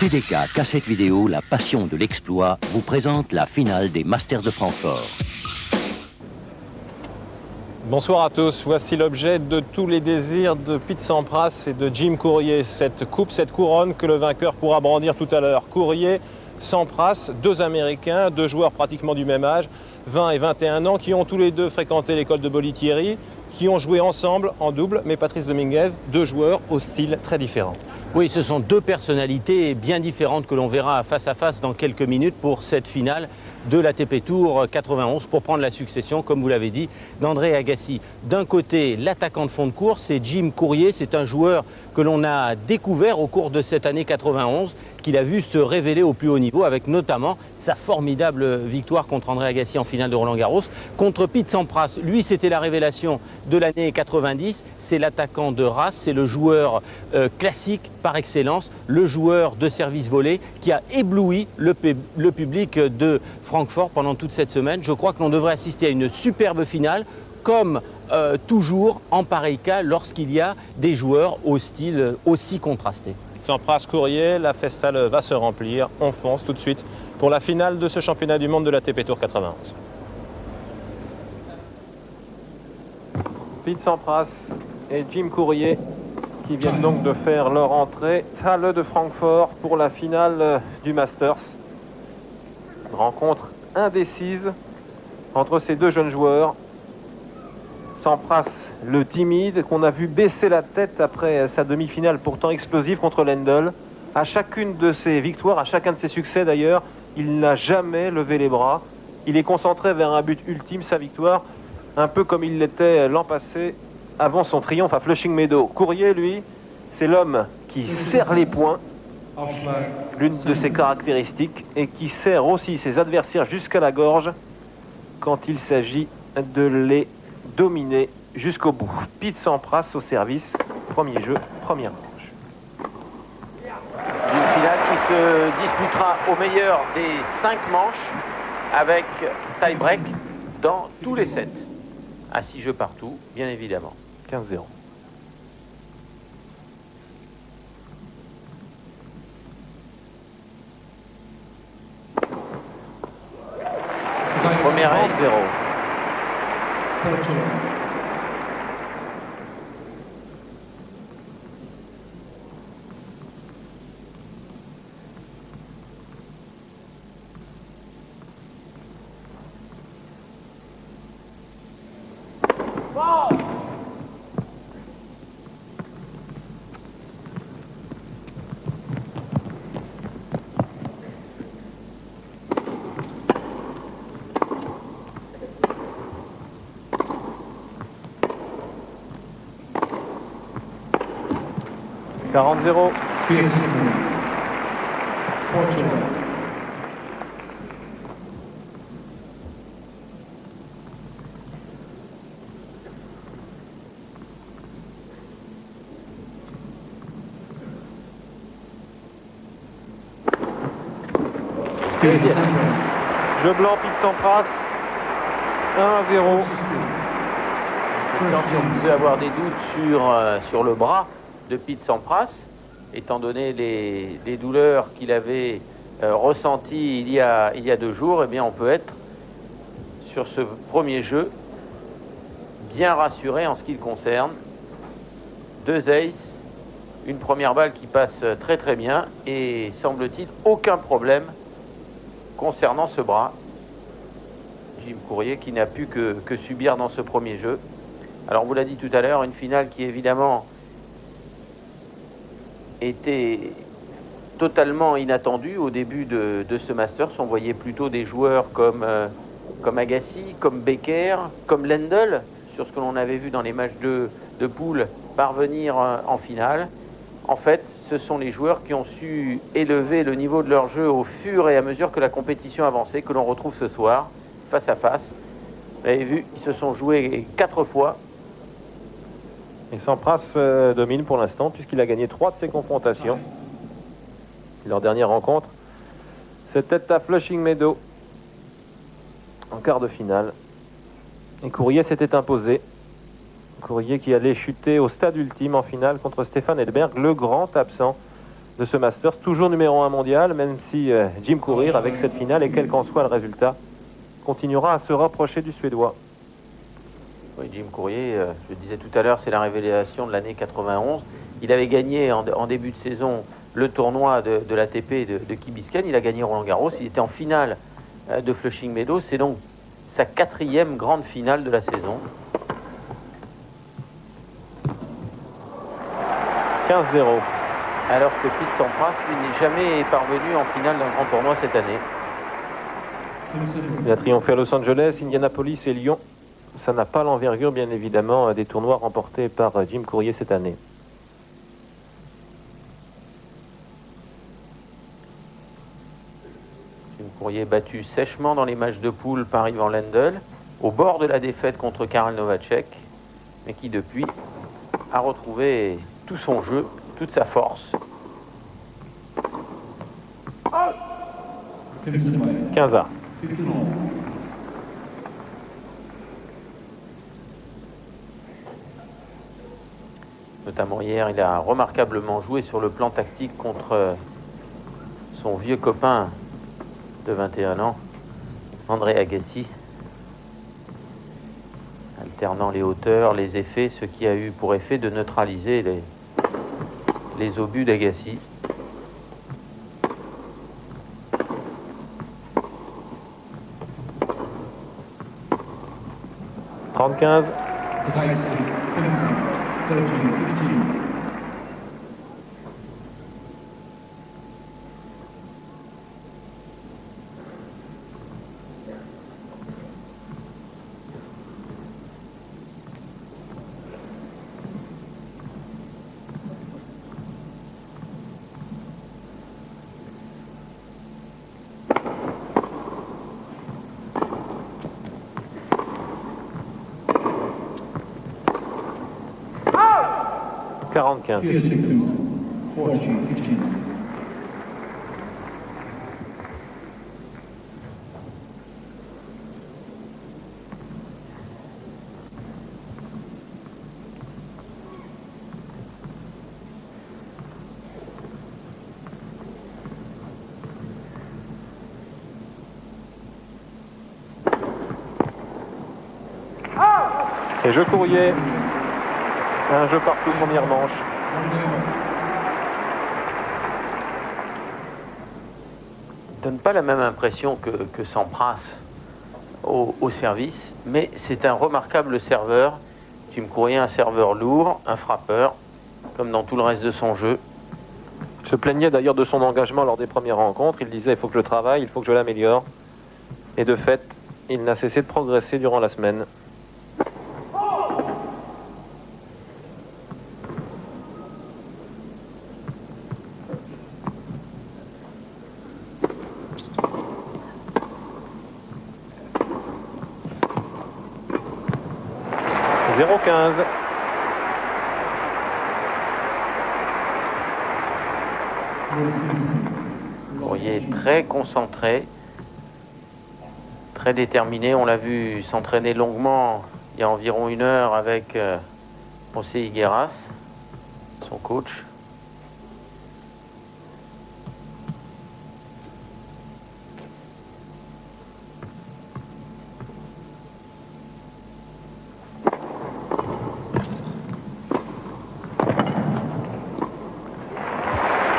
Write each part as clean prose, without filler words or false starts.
CDK Cassette Vidéo, la passion de l'exploit, vous présente la finale des Masters de Francfort. Bonsoir à tous, voici l'objet de tous les désirs de Pete Sampras et de Jim Courier. Cette coupe, cette couronne que le vainqueur pourra brandir tout à l'heure. Courier, Sampras, deux Américains, deux joueurs pratiquement du même âge, 20 et 21 ans, qui ont tous les deux fréquenté l'école de Bollettieri, qui ont joué ensemble en double, mais Patrice Dominguez, deux joueurs au style très différent. Oui, ce sont deux personnalités bien différentes que l'on verra face à face dans quelques minutes pour cette finale de l'ATP Tour 91 pour prendre la succession, comme vous l'avez dit, d'André Agassi. D'un côté, l'attaquant de fond de course, c'est Jim Courier. C'est un joueur que l'on a découvert au cours de cette année 91, qu'il a vu se révéler au plus haut niveau, avec notamment sa formidable victoire contre André Agassi en finale de Roland-Garros. Contre Pete Sampras, lui, c'était la révélation de l'année 90. C'est l'attaquant de race, c'est le joueur classique par excellence, le joueur de service volé qui a ébloui le public de Francfort pendant toute cette semaine. Je crois que l'on devrait assister à une superbe finale, comme toujours en pareil cas lorsqu'il y a des joueurs au style aussi contrasté. Sampras, Courier, la festale va se remplir. On fonce tout de suite pour la finale de ce championnat du monde de l'ATP Tour 91. Pete Sampras et Jim Courier qui viennent donc de faire leur entrée. Halle de Francfort pour la finale du Masters. Une rencontre indécise entre ces deux jeunes joueurs. Sampras, le timide, qu'on a vu baisser la tête après sa demi-finale pourtant explosive contre Lendl. À chacune de ses victoires, à chacun de ses succès d'ailleurs, il n'a jamais levé les bras. Il est concentré vers un but ultime, sa victoire, un peu comme il l'était l'an passé avant son triomphe à Flushing Meadows. Courier, lui, c'est l'homme qui serre les poings, l'une de ses caractéristiques, et qui serre aussi ses adversaires jusqu'à la gorge quand il s'agit de les dominer jusqu'au bout. Pete Sampras au service, premier jeu, première manche. Une finale qui se disputera au meilleur des 5 manches avec tie-break dans tous les sets. À 6 jeux partout, bien évidemment. 15-0. Première règle, 0. Quarante 0. Jeu blanc, Pete Sampras, 1-0. Si on pouvait avoir des doutes sur le bras de Pete Sampras, étant donné les douleurs qu'il avait ressenties il y a 2 jours, eh bien on peut être sur ce premier jeu bien rassuré en ce qui le concerne. 2 aces, une première balle qui passe très très bien et semble-t-il aucun problème concernant ce bras. Jim Courier qui n'a pu que subir dans ce premier jeu. Alors on vous l'a dit tout à l'heure, une finale qui évidemment était totalement inattendue au début de ce Masters. On voyait plutôt des joueurs comme Agassi, comme Becker, comme Lendl, sur ce que l'on avait vu dans les matchs de poule, parvenir en finale. En fait, ce sont les joueurs qui ont su élever le niveau de leur jeu au fur et à mesure que la compétition avançait, que l'on retrouve ce soir, face à face. Vous avez vu, ils se sont joués 4 fois. Et Sampras domine pour l'instant puisqu'il a gagné 3 de ses confrontations. Leur dernière rencontre, c'était à Flushing Meadows en quart de finale. Et Courier s'était imposé. Courier qui allait chuter au stade ultime en finale contre Stefan Edberg, le grand absent de ce Masters, toujours numéro 1 mondial, même si Jim Courier, avec cette finale, et quel qu'en soit le résultat, continuera à se rapprocher du Suédois. Oui, Jim Courier, je le disais tout à l'heure, c'est la révélation de l'année 91. Il avait gagné en début de saison le tournoi de l'ATP de Key Biscayne. Il a gagné Roland-Garros. Il était en finale de Flushing Meadows. C'est donc sa 4e grande finale de la saison. 15-0. Alors que Pete Sampras, lui, n'est jamais parvenu en finale d'un grand tournoi cette année. Il a triomphé à Los Angeles, Indianapolis et Lyon. Ça n'a pas l'envergure, bien évidemment, des tournois remportés par Jim Courier cette année. Jim Courier battu sèchement dans les matchs de poule par Ivan Lendl, au bord de la défaite contre Karel Novacek, mais qui depuis a retrouvé tout son jeu, toute sa force. 15-1. Notamment hier, il a remarquablement joué sur le plan tactique contre son vieux copain de 21 ans, André Agassi, alternant les hauteurs, les effets, ce qui a eu pour effet de neutraliser les obus d'Agassi. « 30-15. Et jeu Courier. Un jeu partout, première manche. Donne pas la même impression que Sampras au service, mais c'est un remarquable serveur. Jim Courier, un serveur lourd, un frappeur, comme dans tout le reste de son jeu. Il se plaignait d'ailleurs de son engagement lors des premières rencontres. Il disait il faut que je travaille, il faut que je l'améliore. Et de fait, il n'a cessé de progresser durant la semaine. Courier très concentré, très déterminé. On l'a vu s'entraîner longuement il y a environ 1 heure avec José Higueras, son coach.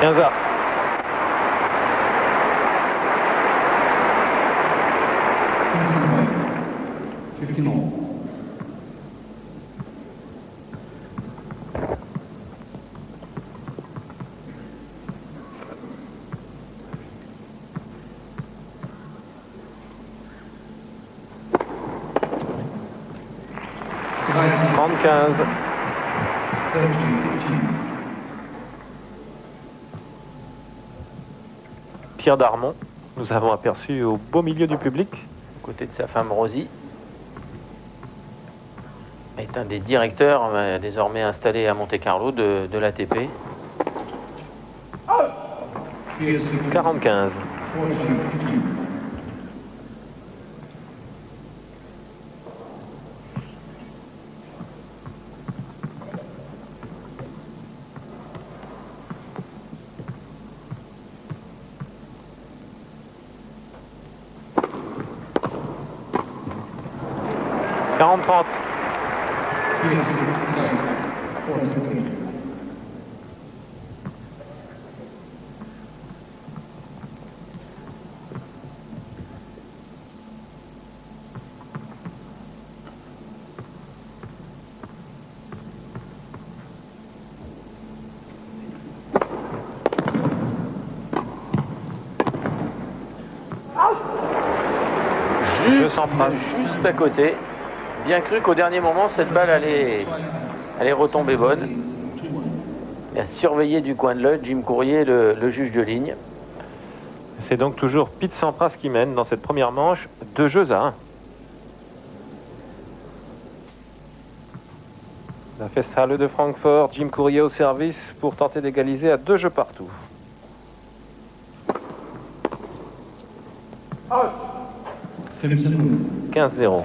Quinze. 15. Pierre Darmon, nous avons aperçu au beau milieu du public. Aux côtés de sa femme Rosie. Est un des directeurs désormais installé à Monte-Carlo de l'ATP. 40-15. 40-30. Juste à côté. Bien cru qu'au dernier moment, cette balle allait retomber bonne. Il a surveillé du coin de l'œil Jim Courier, le juge de ligne. C'est donc toujours Pete Sampras qui mène dans cette première manche, 2-1. La Festhalle de Francfort, Jim Courier au service pour tenter d'égaliser à 2 jeux partout. Out. 15-0.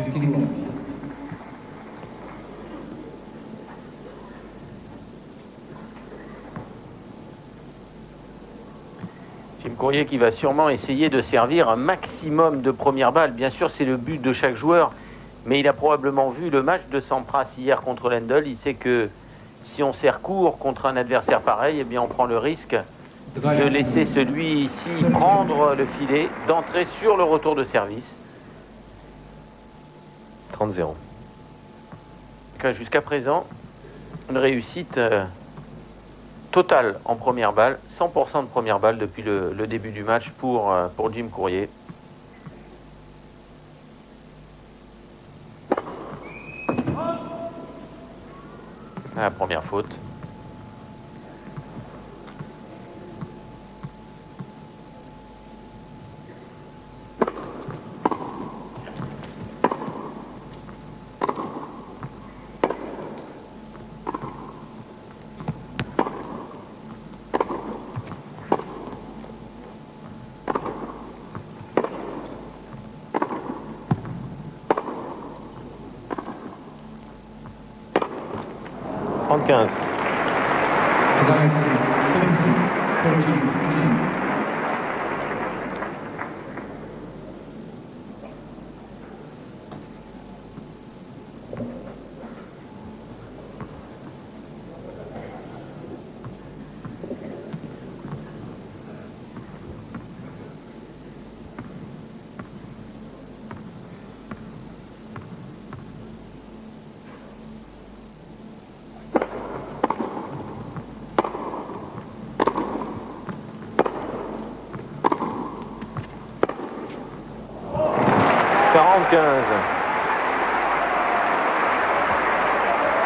Jim Courier qui va sûrement essayer de servir un maximum de premières balles. Bien sûr, c'est le but de chaque joueur, mais il a probablement vu le match de Sampras hier contre Lendl. Il sait que si on sert court contre un adversaire pareil, eh bien on prend le risque de laisser celui-ci prendre le filet, d'entrer sur le retour de service. 30-0. Jusqu'à présent, une réussite totale en première balle, 100% de première balle depuis le début du match pour Jim Courier. La première faute.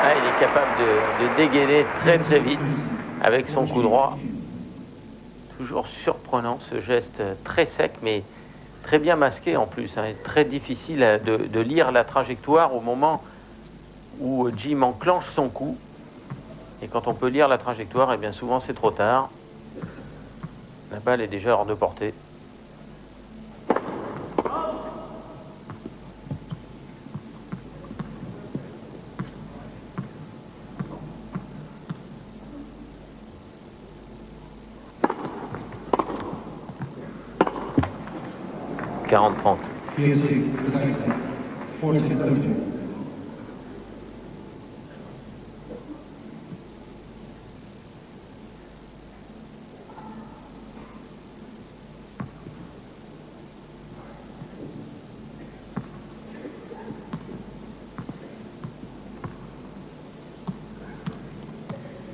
Il est capable de dégainer très très vite avec son coup droit. Toujours surprenant ce geste très sec mais très bien masqué en plus. Très difficile de lire la trajectoire au moment où Jim enclenche son coup. Et quand on peut lire la trajectoire, et bien souvent c'est trop tard. La balle est déjà hors de portée.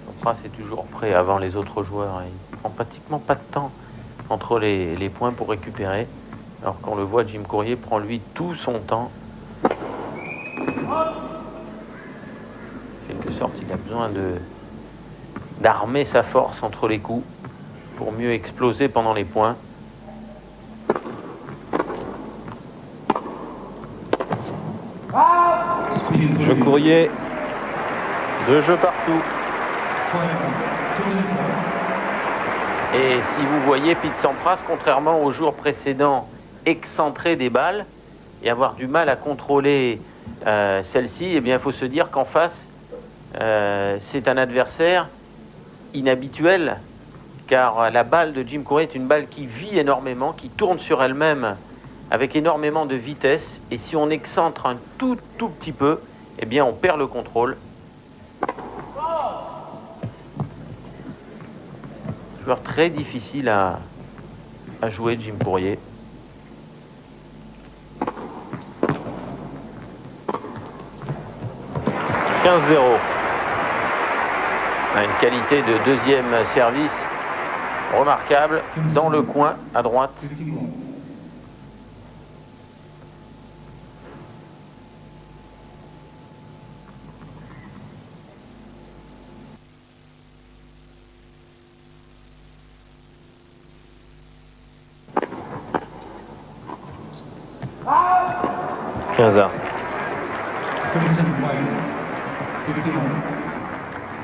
Sampras est toujours prêt avant les autres joueurs. Il prend pratiquement pas de temps entre les points pour récupérer. Alors qu'on le voit, Jim Courier prend lui tout son temps. En quelque sorte, il a besoin d'armer sa force entre les coups pour mieux exploser pendant les points. Jeu Courier, 2 jeux partout. Et si vous voyez Pete Sampras, contrairement au jour précédent, excentrer des balles et avoir du mal à contrôler celle-ci, eh bien il faut se dire qu'en face, c'est un adversaire inhabituel, car la balle de Jim Courier est une balle qui vit énormément, qui tourne sur elle-même avec énormément de vitesse. Et si on excentre un tout petit peu, eh bien on perd le contrôle. Joueur très difficile à jouer, Jim Courier. « 15-0 ». Une qualité de deuxième service remarquable dans le coin à droite.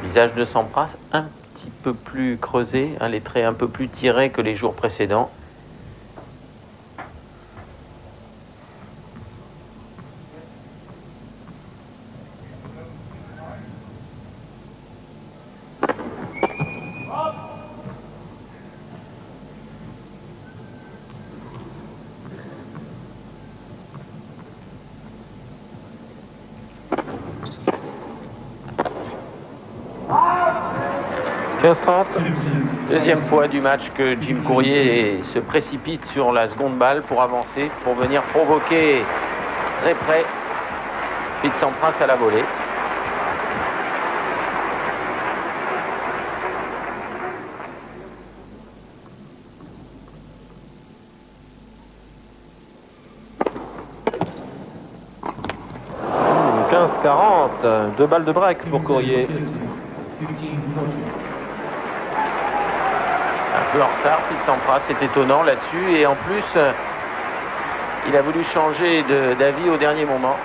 Visage de Sampras un petit peu plus creusé, hein, les traits un peu plus tirés que les jours précédents. Deuxième fois du match que Jim Courier se précipite sur la seconde balle pour avancer, pour venir provoquer très près Pete Sampras à la volée. « 15-40 », 2 balles de break pour Courier. Un peu en retard, Pete Sampras, c'est étonnant là-dessus. Et en plus, il a voulu changer d'avis au dernier moment.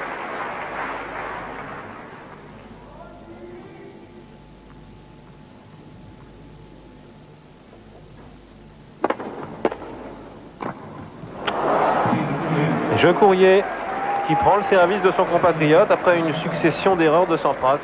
Jeu Courier qui prend le service de son compatriote après une succession d'erreurs de Sampras.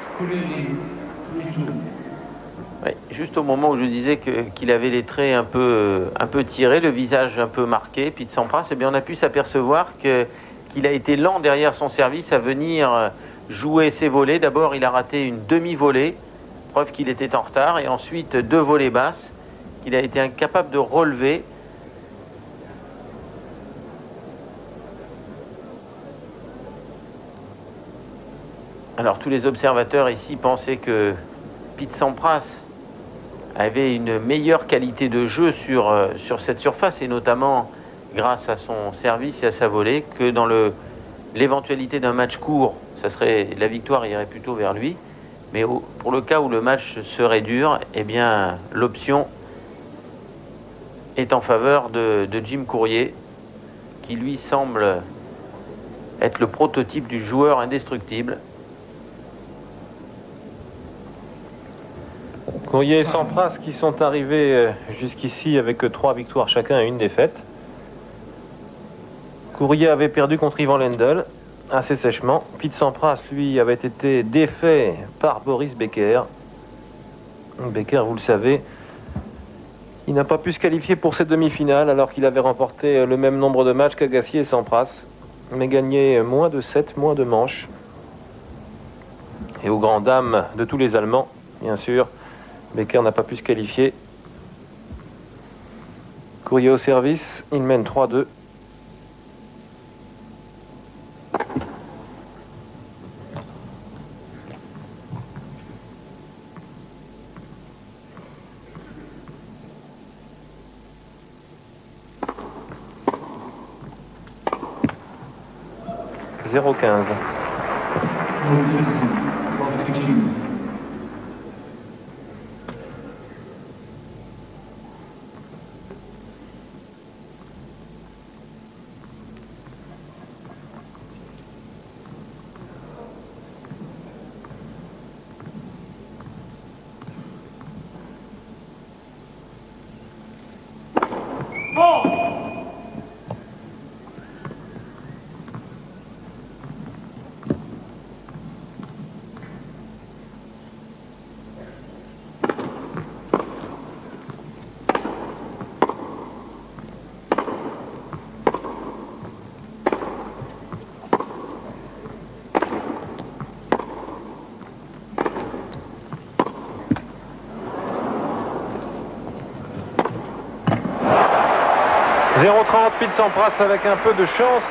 Oui, juste au moment où je disais qu'il avait les traits un peu tirés, le visage un peu marqué, Pete Sampras, eh bien on a pu s'apercevoir qu'il a été lent derrière son service à venir jouer ses volées. D'abord, il a raté une demi-volée, preuve qu'il était en retard, et ensuite 2 volées basses qu'il a été incapable de relever. Alors tous les observateurs ici pensaient que Pete Sampras avait une meilleure qualité de jeu sur cette surface, et notamment grâce à son service et à sa volée, que dans l'éventualité d'un match court, la victoire irait plutôt vers lui. Mais pour le cas où le match serait dur, eh bien l'option est en faveur de Jim Courier, qui lui semble être le prototype du joueur indestructible. Courier et Sampras qui sont arrivés jusqu'ici avec 3 victoires chacun et 1 défaite. Courier avait perdu contre Ivan Lendl assez sèchement. Pete Sampras, lui, avait été défait par Boris Becker. Becker, vous le savez, il n'a pas pu se qualifier pour cette demi-finale alors qu'il avait remporté le même nombre de matchs qu'Agassi et Sampras, mais gagné moins de 7, moins de manches. Et aux grandes dames de tous les Allemands, bien sûr, Becker n'a pas pu se qualifier. Courier au service, il mène 3-2. « 0-15 ». 0,30, Pete Sampras avec un peu de chance.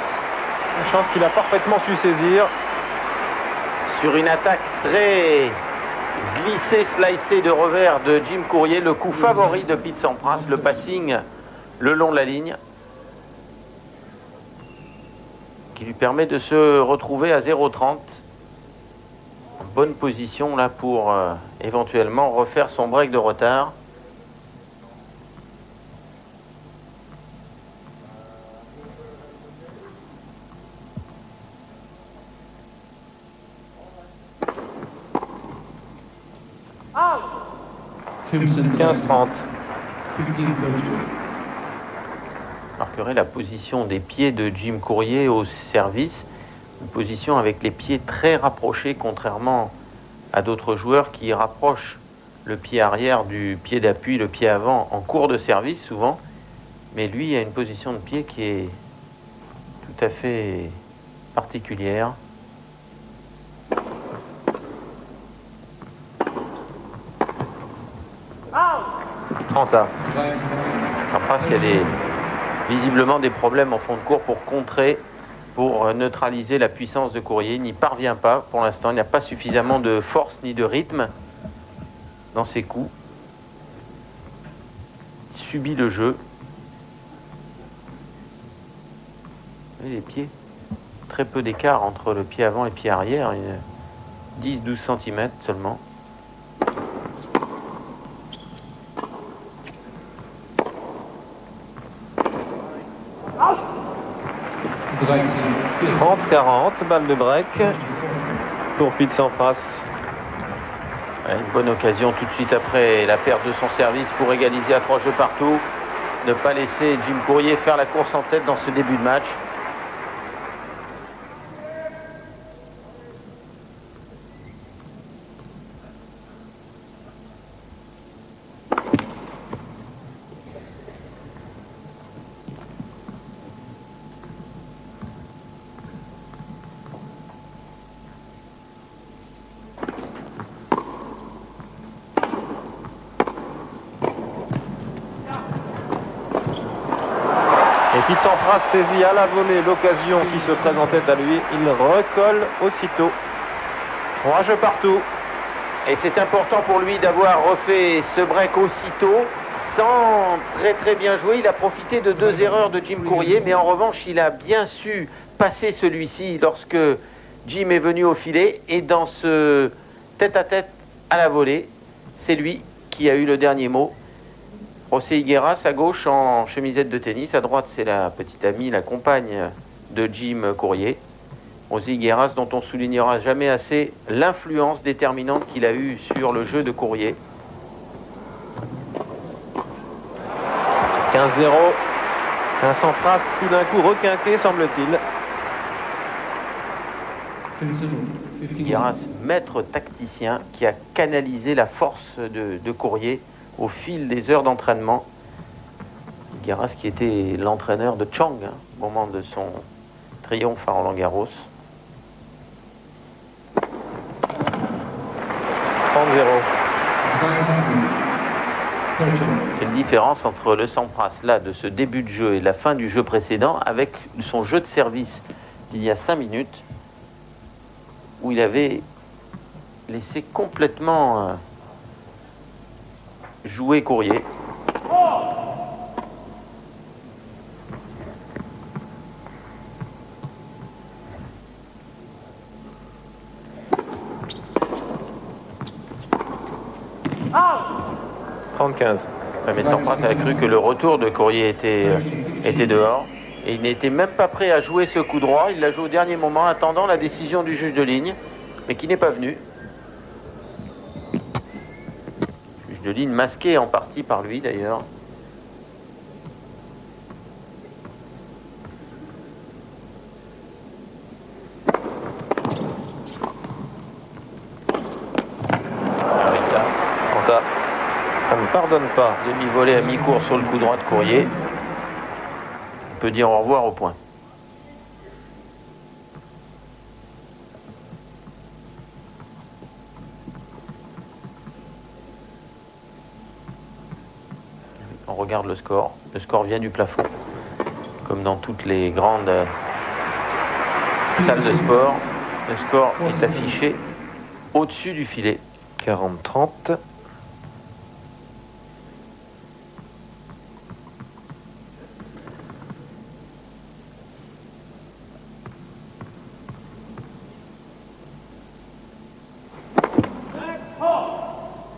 Une chance qu'il a parfaitement su saisir. Sur une attaque très glissée, slicée de revers de Jim Courier, le coup favori de Pete Sampras, le passing le long de la ligne, qui lui permet de se retrouver à 0,30. Bonne position là pour éventuellement refaire son break de retard. Simpson 15-30. 15-30. Marquerait la position des pieds de Jim Courier au service. Une position avec les pieds très rapprochés, contrairement à d'autres joueurs qui rapprochent le pied arrière du pied d'appui, le pied avant en cours de service souvent. Mais lui a une position de pied qui est tout à fait particulière. Trenta. Sampras qui a visiblement des problèmes en fond de cours pour contrer, pour neutraliser la puissance de Courier. Il n'y parvient pas pour l'instant. Il n'y a pas suffisamment de force ni de rythme dans ses coups. Il subit le jeu. Et les pieds, très peu d'écart entre le pied avant et le pied arrière, 10-12 cm seulement. Dreizehn, 30-40, balle de break pour Pete Sampras. Ouais, une bonne occasion tout de suite après la perte de son service pour égaliser à 3 jeux partout. Ne pas laisser Jim Courier faire la course en tête dans ce début de match. Et Pete Sampras saisit à la volée l'occasion qui se présentait à lui. Il recolle aussitôt. 3 jeux partout. Et c'est important pour lui d'avoir refait ce break aussitôt, sans très bien jouer. Il a profité de 2 erreurs de Jim Courier, mais en revanche, il a bien su passer celui-ci lorsque Jim est venu au filet. Et dans ce tête-à-tête à la volée, c'est lui qui a eu le dernier mot. José Higueras à gauche en chemisette de tennis. À droite, c'est la petite amie, la compagne de Jim Courier. José Higueras, dont on soulignera jamais assez l'influence déterminante qu'il a eue sur le jeu de Courier. 15-0. Un Sampras tout d'un coup requinqué, semble-t-il. 15-0. Higueras, maître tacticien, qui a canalisé la force de Courier au fil des heures d'entraînement. Higueras qui était l'entraîneur de Chang au moment de son triomphe à Roland-Garros. 30-0. C'est une différence entre le Sampras là de ce début de jeu et la fin du jeu précédent avec son jeu de service d'il y a 5 minutes où il avait laissé complètement jouer Courier. Mais Sampras a cru que le retour de Courier était dehors. Et il n'était même pas prêt à jouer ce coup droit. Il l'a joué au dernier moment, attendant la décision du juge de ligne, mais qui n'est pas venu. Juge de ligne masqué en partie par lui d'ailleurs. Ça ne pardonne pas. Demi-volée à mi-cours sur le coup droit de Courier. On peut dire au revoir au point. On regarde le score. Le score vient du plafond. Comme dans toutes les grandes salles de sport, le score est affiché au-dessus du filet. 40-30.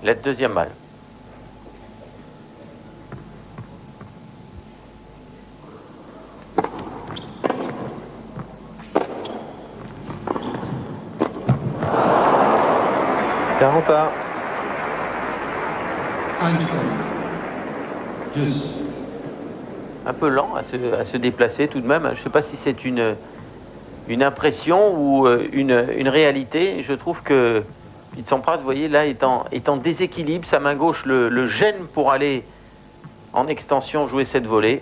La deuxième balle. Einstein. Just. Un peu lent à se déplacer tout de même. Je ne sais pas si c'est une impression ou une réalité. Je trouve que Pete Sampras, vous voyez, là, est en déséquilibre. Sa main gauche le gêne pour aller en extension jouer cette volée.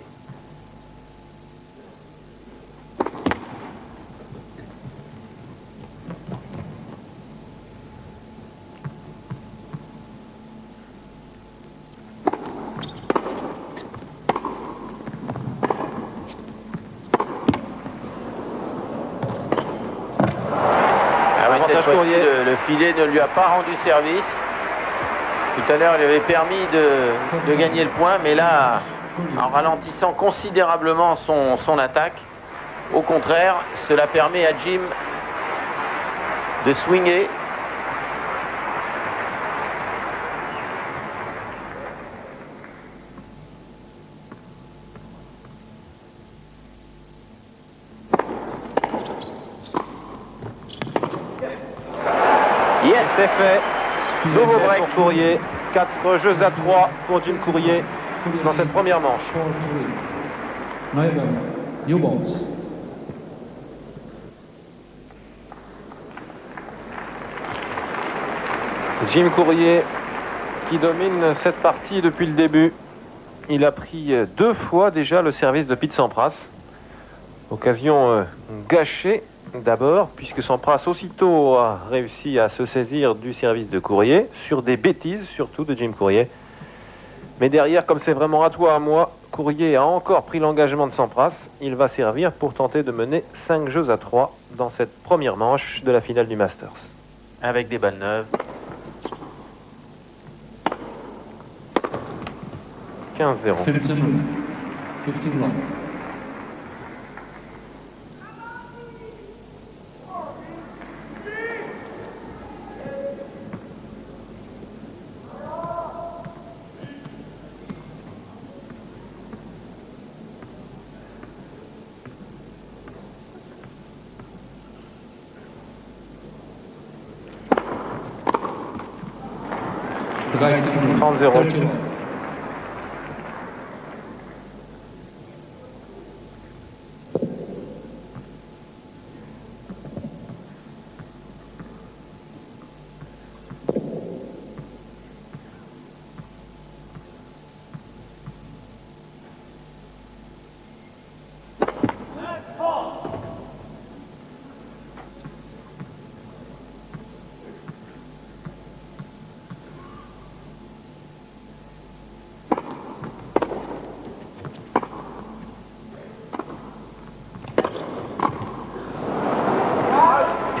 Le filet ne lui a pas rendu service. Tout à l'heure, il avait permis de gagner le point, mais là, en ralentissant considérablement son attaque, au contraire, cela permet à Jim de swinger. Yes, c'est fait. Nouveau break pour Courier. 4 jeux à 3 pour Jim Courier dans cette première manche. New balls. Jim Courier qui domine cette partie depuis le début. Il a pris 2 fois déjà le service de Pete Sampras. Occasion gâchée d'abord, puisque Sampras aussitôt a réussi à se saisir du service de Courier, sur des bêtises surtout de Jim Courier. Mais derrière, comme c'est vraiment à toi à moi, Courier a encore pris l'engagement de Sampras. Il va servir pour tenter de mener 5 jeux à 3 dans cette première manche de la finale du Masters. Avec des balles neuves. 15-0. 15 runs. The guy 30-0. 31.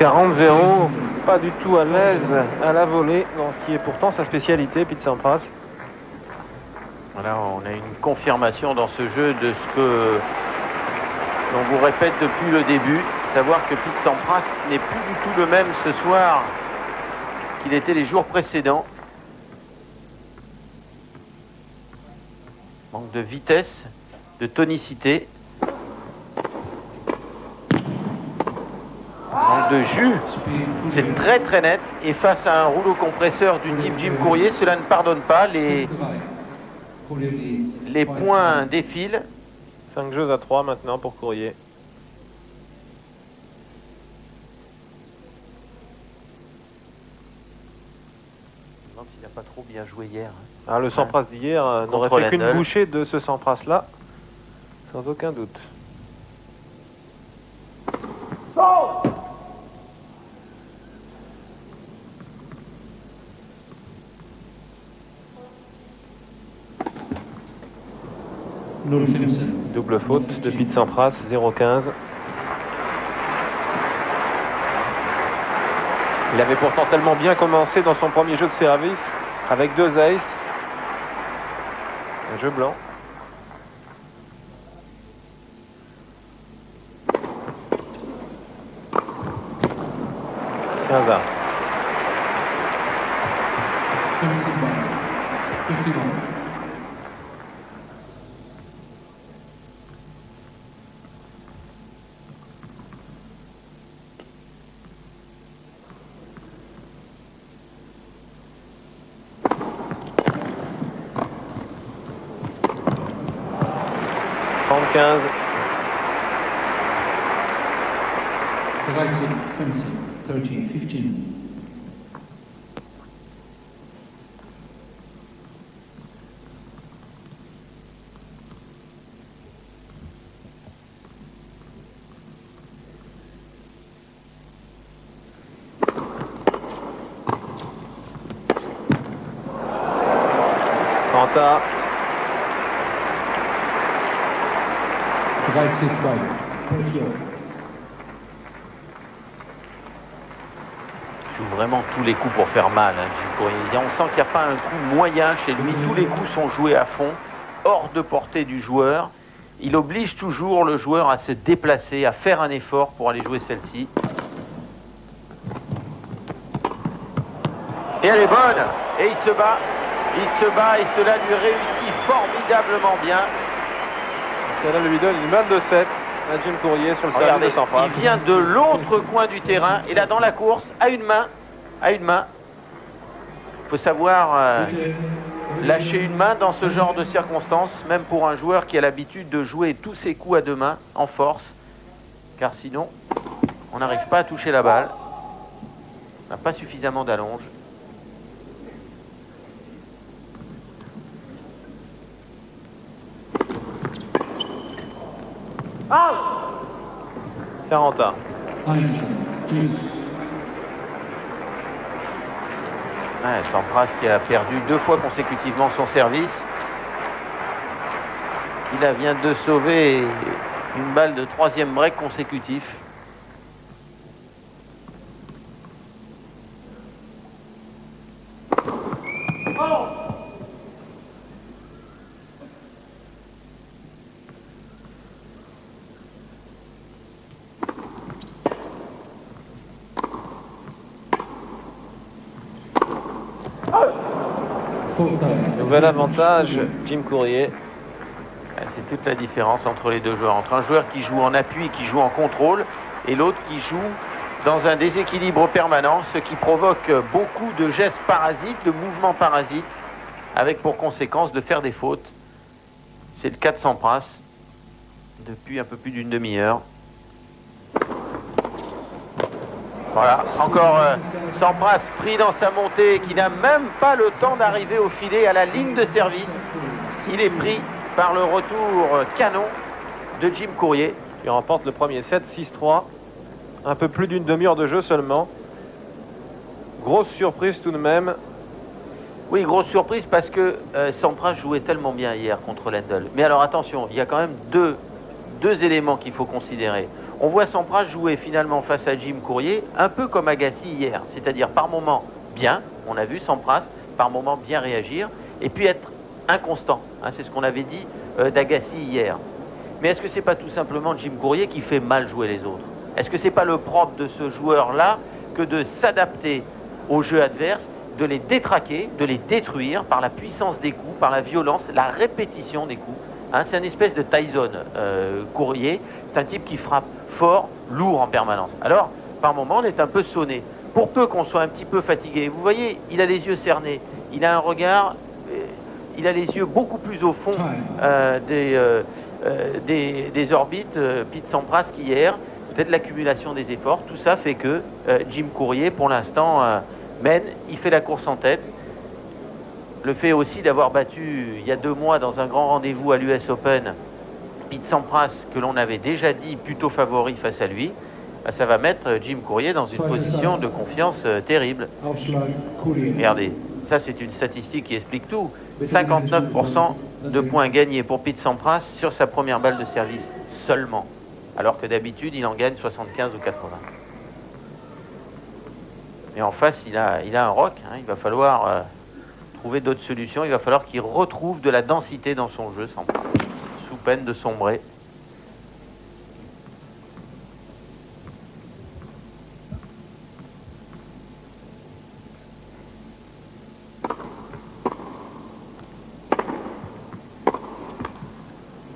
« 40-0, pas du tout à l'aise à la volée, dans ce qui est pourtant sa spécialité, Pete Sampras. » Voilà, on a une confirmation dans ce jeu de ce que l'on vous répète depuis le début, savoir que Pete Sampras n'est plus du tout le même ce soir qu'il était les jours précédents. Manque de vitesse, de tonicité. Manque de jus. C'est très très net. Et face à un rouleau compresseur du type Jim Courier, cela ne pardonne pas. Les points défilent. 5 jeux à 3 maintenant pour Courier. Je me demande s'il n'a pas trop bien joué hier. Ah, le Sampras d'hier n'aurait Contre fait qu'une Lendl. bouchée de ce Sampras-là, sans aucun doute. Null 15. Double faute de Pete Sampras, 0-15. Il avait pourtant tellement bien commencé dans son premier jeu de service avec 2 aces. Un jeu blanc. Quinze. 51. The right side fencing, 30-15. Quentin. The right side right, 30. Il joue vraiment tous les coups pour faire mal, hein, Jim Courier. On sent qu'il n'y a pas un coup moyen chez lui. Tous les coups sont joués à fond, hors de portée du joueur. Il oblige toujours le joueur à se déplacer, à faire un effort pour aller jouer celle-ci. Et elle est bonne. Et il se bat. Il se bat et cela lui réussit formidablement bien. Cela lui donne une balle de 7 à Jim Courier sur le service de Sampras. Il vient de l'autre coin du terrain et là dans la course, à une main. Il faut savoir lâcher une main dans ce genre de circonstances, même pour un joueur qui a l'habitude de jouer tous ses coups à 2 mains en force, car sinon on n'arrive pas à toucher la balle. On n'a pas suffisamment d'allonge. Ah 40. Einstein, juice. Ouais, Sampras qui a perdu 2 fois consécutivement son service. Il vient de sauver une balle de 3e break consécutif. Nouvel avantage, Jim Courier. C'est toute la différence entre les deux joueurs. Entre un joueur qui joue en appui, qui joue en contrôle, et l'autre qui joue dans un déséquilibre permanent, ce qui provoque beaucoup de gestes parasites, de mouvements parasites, avec pour conséquence de faire des fautes. C'est le cas de Sampras, depuis un peu plus d'une demi-heure. Voilà, encore Sampras pris dans sa montée, qui n'a même pas le temps d'arriver au filet, à la ligne de service. Il est pris par le retour canon de Jim Courier. Il remporte le premier set, 6-3. Un peu plus d'une demi-heure de jeu seulement. Grosse surprise tout de même. Oui, grosse surprise parce que Sampras jouait tellement bien hier contre Lendl. Mais alors attention, il y a quand même deux éléments qu'il faut considérer. On voit Sampras jouer finalement face à Jim Courier, un peu comme Agassi hier. C'est-à-dire par moments bien, on a vu Sampras, par moments bien réagir, et puis être inconstant. Hein, c'est ce qu'on avait dit d'Agassi hier. Mais est-ce que c'est pas tout simplement Jim Courier qui fait mal jouer les autres? Est-ce que c'est pas le propre de ce joueur-là que de s'adapter au jeu adverse, de les détraquer, de les détruire par la puissance des coups, par la violence, la répétition des coups? Hein, c'est une espèce de Tyson Courier. C'est un type qui frappe fort, lourd en permanence. Alors, par moment, on est un peu sonné. Pour peu qu'on soit un petit peu fatigué, vous voyez, il a les yeux cernés, il a un regard, il a les yeux beaucoup plus au fond des orbites, Pete Sampras qu'hier, peut-être l'accumulation des efforts, tout ça fait que Jim Courier, pour l'instant, mène, il fait la course en tête. Le fait aussi d'avoir battu, il y a 2 mois, dans un grand rendez-vous à l'US Open, Pete Sampras, que l'on avait déjà dit plutôt favori face à lui, bah, ça va mettre Jim Courier dans une position de confiance terrible. Regardez, ça c'est une statistique qui explique tout. 59% de points gagnés pour Pete Sampras sur sa première balle de service seulement, alors que d'habitude il en gagne 75 ou 80. Et en face il a un rock, hein. Il va falloir trouver d'autres solutions, il va falloir qu'il retrouve de la densité dans son jeu, Sampras, sous peine de sombrer.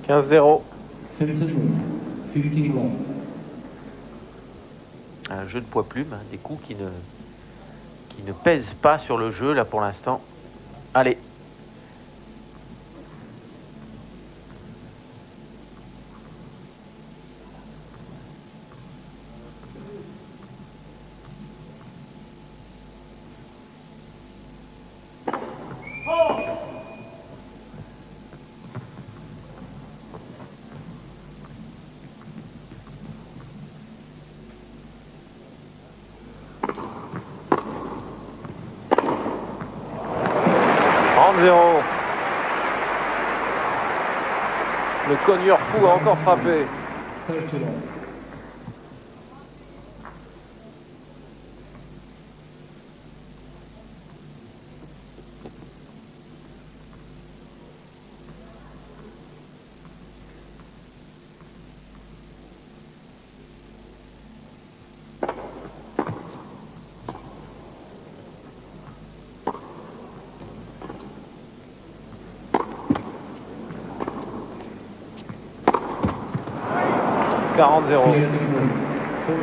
« 15-0. Un jeu de poids plume, hein, des coups qui ne pèsent pas sur le jeu là pour l'instant. Allez. Le cogneur fou a encore frappé.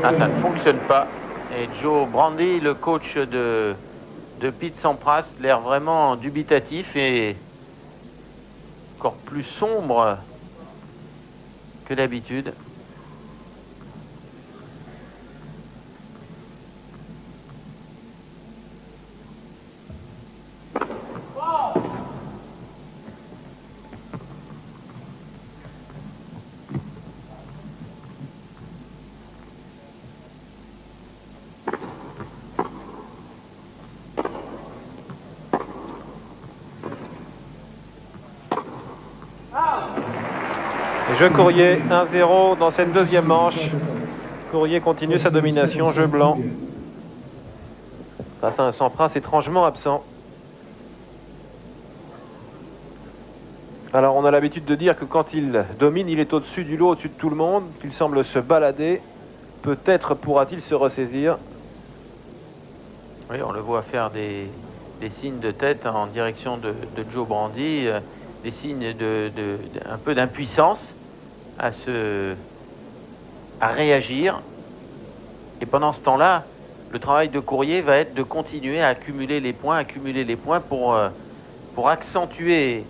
Ah, ça ne fonctionne pas. Et Joe Brandy, le coach de Pete Sampras, l'air vraiment dubitatif et encore plus sombre que d'habitude. Jeu Courrier 1-0 dans cette deuxième manche. Courrier continue sa domination, jeu blanc. Face à un Sampras étrangement absent. Alors on a l'habitude de dire que quand il domine, il est au-dessus du lot, au-dessus de tout le monde, qu'il semble se balader. Peut-être pourra-t-il se ressaisir. Oui, on le voit faire des signes de tête en direction de Joe Brandy, des signes un peu d'impuissance à réagir. Et pendant ce temps-là, le travail de Courrier va être de continuer à accumuler les points pour accentuer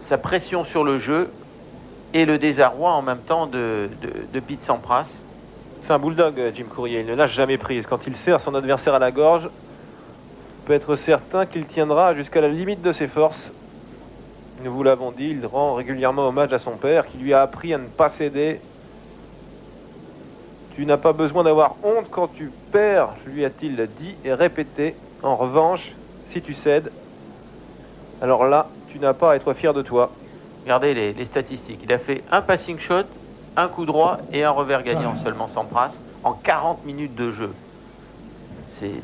sa pression sur le jeu et le désarroi en même temps de Pete Sampras. C'est un bulldog, Jim Courrier. Il ne lâche jamais prise. Quand il serre son adversaire à la gorge, on peut être certain qu'il tiendra jusqu'à la limite de ses forces. Nous vous l'avons dit, il rend régulièrement hommage à son père qui lui a appris à ne pas céder. Tu n'as pas besoin d'avoir honte quand tu perds, lui a-t-il dit et répété. En revanche, si tu cèdes, alors là, tu n'as pas à être fier de toi. Regardez les statistiques. Il a fait un passing shot, un coup droit et un revers gagnant seulement Sampras en 40 minutes de jeu.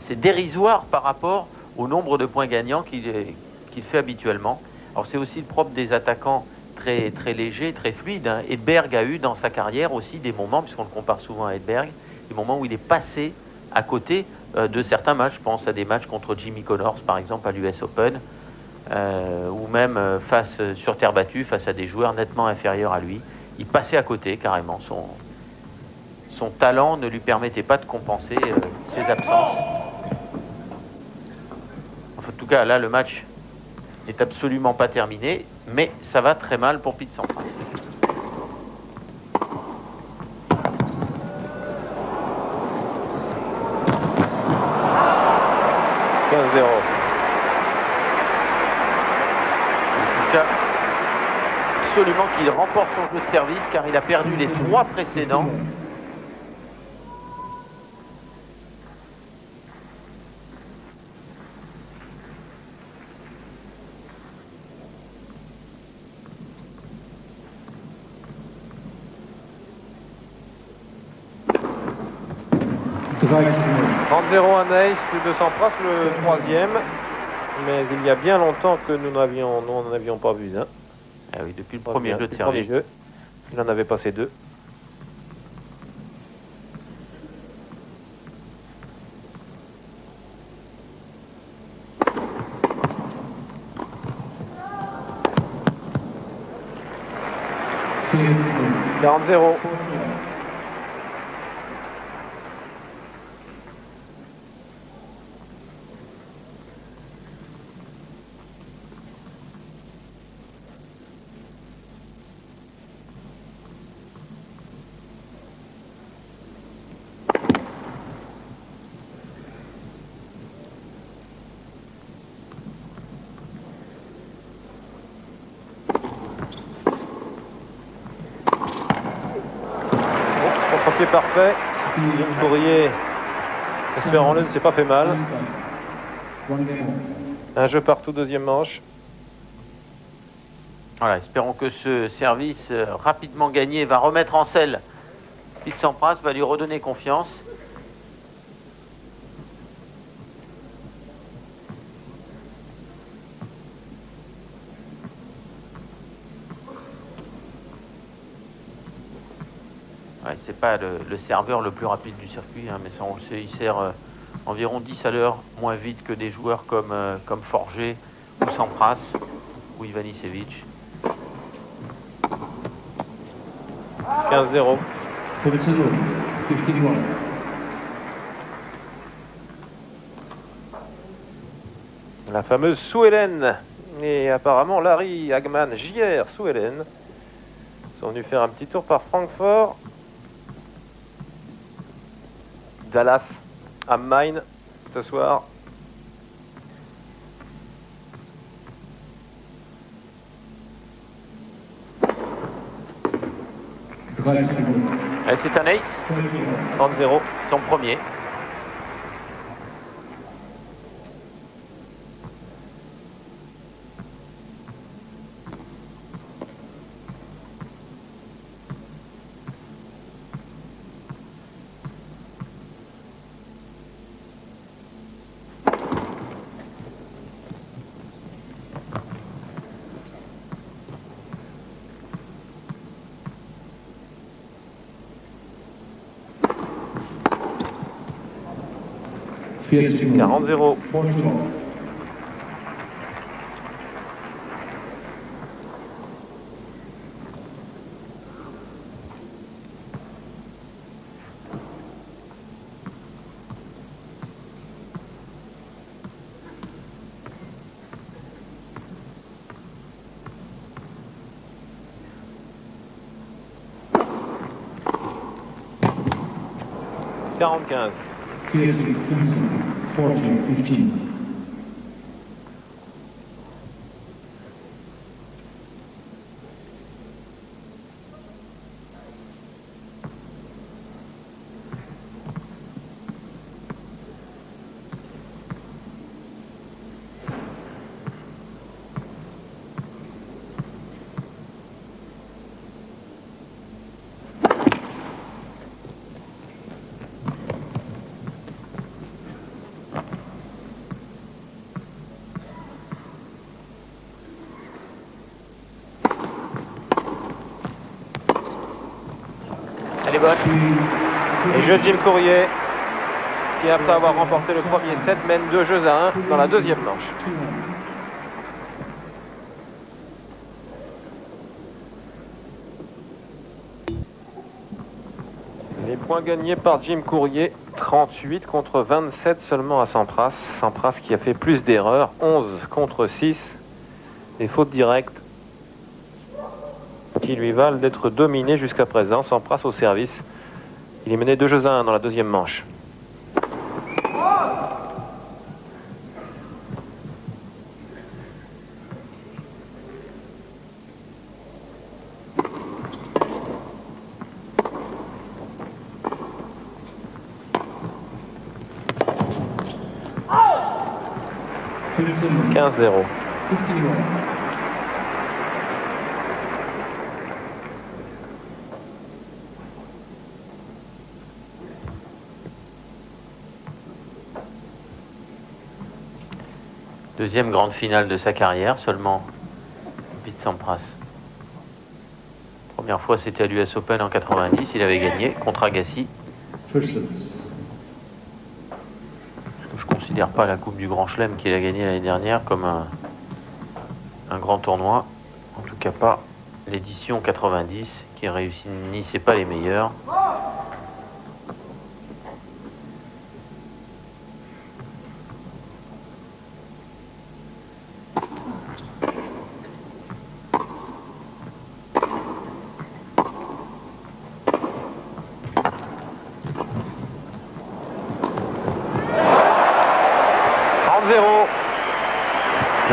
C'est dérisoire par rapport au nombre de points gagnants qu'il fait habituellement. Alors c'est aussi le propre des attaquants très, très légers, très fluides. Hein. Edberg a eu dans sa carrière aussi des moments, puisqu'on le compare souvent à Edberg, des moments où il est passé à côté de certains matchs. Je pense à des matchs contre Jimmy Connors, par exemple, à l'US Open, ou même sur terre battue, face à des joueurs nettement inférieurs à lui. Il passait à côté, carrément. Son talent ne lui permettait pas de compenser ses absences. Enfin, en tout cas, là, le match n'est absolument pas terminé, mais ça va très mal pour Pete Sampras. Absolument qu'il remporte son jeu de service car il a perdu les 3 précédents. 30-0 un ace de Sampras, le troisième. Mais il y a bien longtemps que nous n'en avions pas vu un. Ah oui, depuis le premier jeu de Premier service. jeu. Il en avait passé 2. « 40-0. Contre-pied parfait. Jim Courier, espérons-le, ne s'est pas fait mal. Un jeu partout, deuxième manche. Voilà, espérons que ce service rapidement gagné va remettre en selle Pete Sampras, va lui redonner confiance. Ouais, c'est pas le serveur le plus rapide du circuit, hein, mais ça on le sait, il sert environ 10 à l'heure, moins vite que des joueurs comme Forger ou Sampras ou Ivanisevic. 15-0. 51. La fameuse Sue-Helen. Et apparemment, Larry Hagman, JR Sue-Helen, sont venus faire un petit tour par Francfort. Dallas, am Main, ce soir. Et c'est un ace, 30-0. son premier. Field 40-0. 41. Field Vincent 14-15. Elle est bonne. Et jeu de Jim Courier, qui après avoir remporté le premier set, mène 2-1 dans la deuxième manche. Les points gagnés par Jim Courier, 38 contre 27 seulement à Sampras. Sampras qui a fait plus d'erreurs, 11 contre 6. Des fautes directes qui lui valent d'être dominé jusqu'à présent. Sampras au service. Il est mené 2-1 dans la deuxième manche. Field 15-0. 51. Deuxième grande finale de sa carrière, seulement Pete Sampras. Première fois, c'était à l'US Open en 90, il avait gagné contre Agassi. First service. Je ne considère pas la Coupe du Grand Chelem qu'il a gagné l'année dernière comme un grand tournoi. En tout cas pas l'édition 90 qui réunissait pas les meilleurs.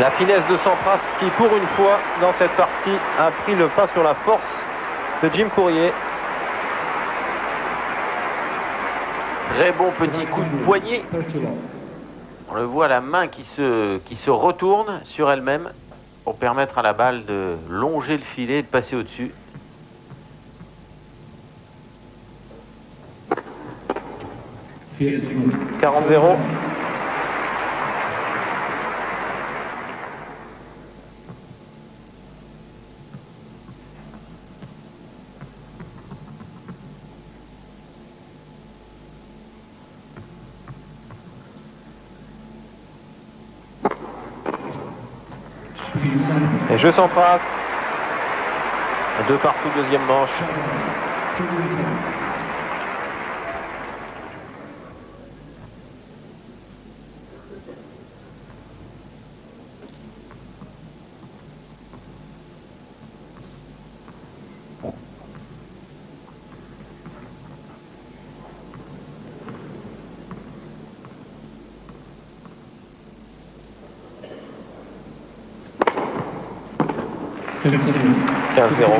La finesse de Sampras qui, pour une fois, dans cette partie, a pris le pas sur la force de Jim Courier. Très bon petit coup de poignet. On le voit, la main qui se retourne sur elle-même pour permettre à la balle de longer le filet et de passer au-dessus. Fiat 40-0. Et jeu Sampras. 2 partout, deuxième manche. Fiat 15-0.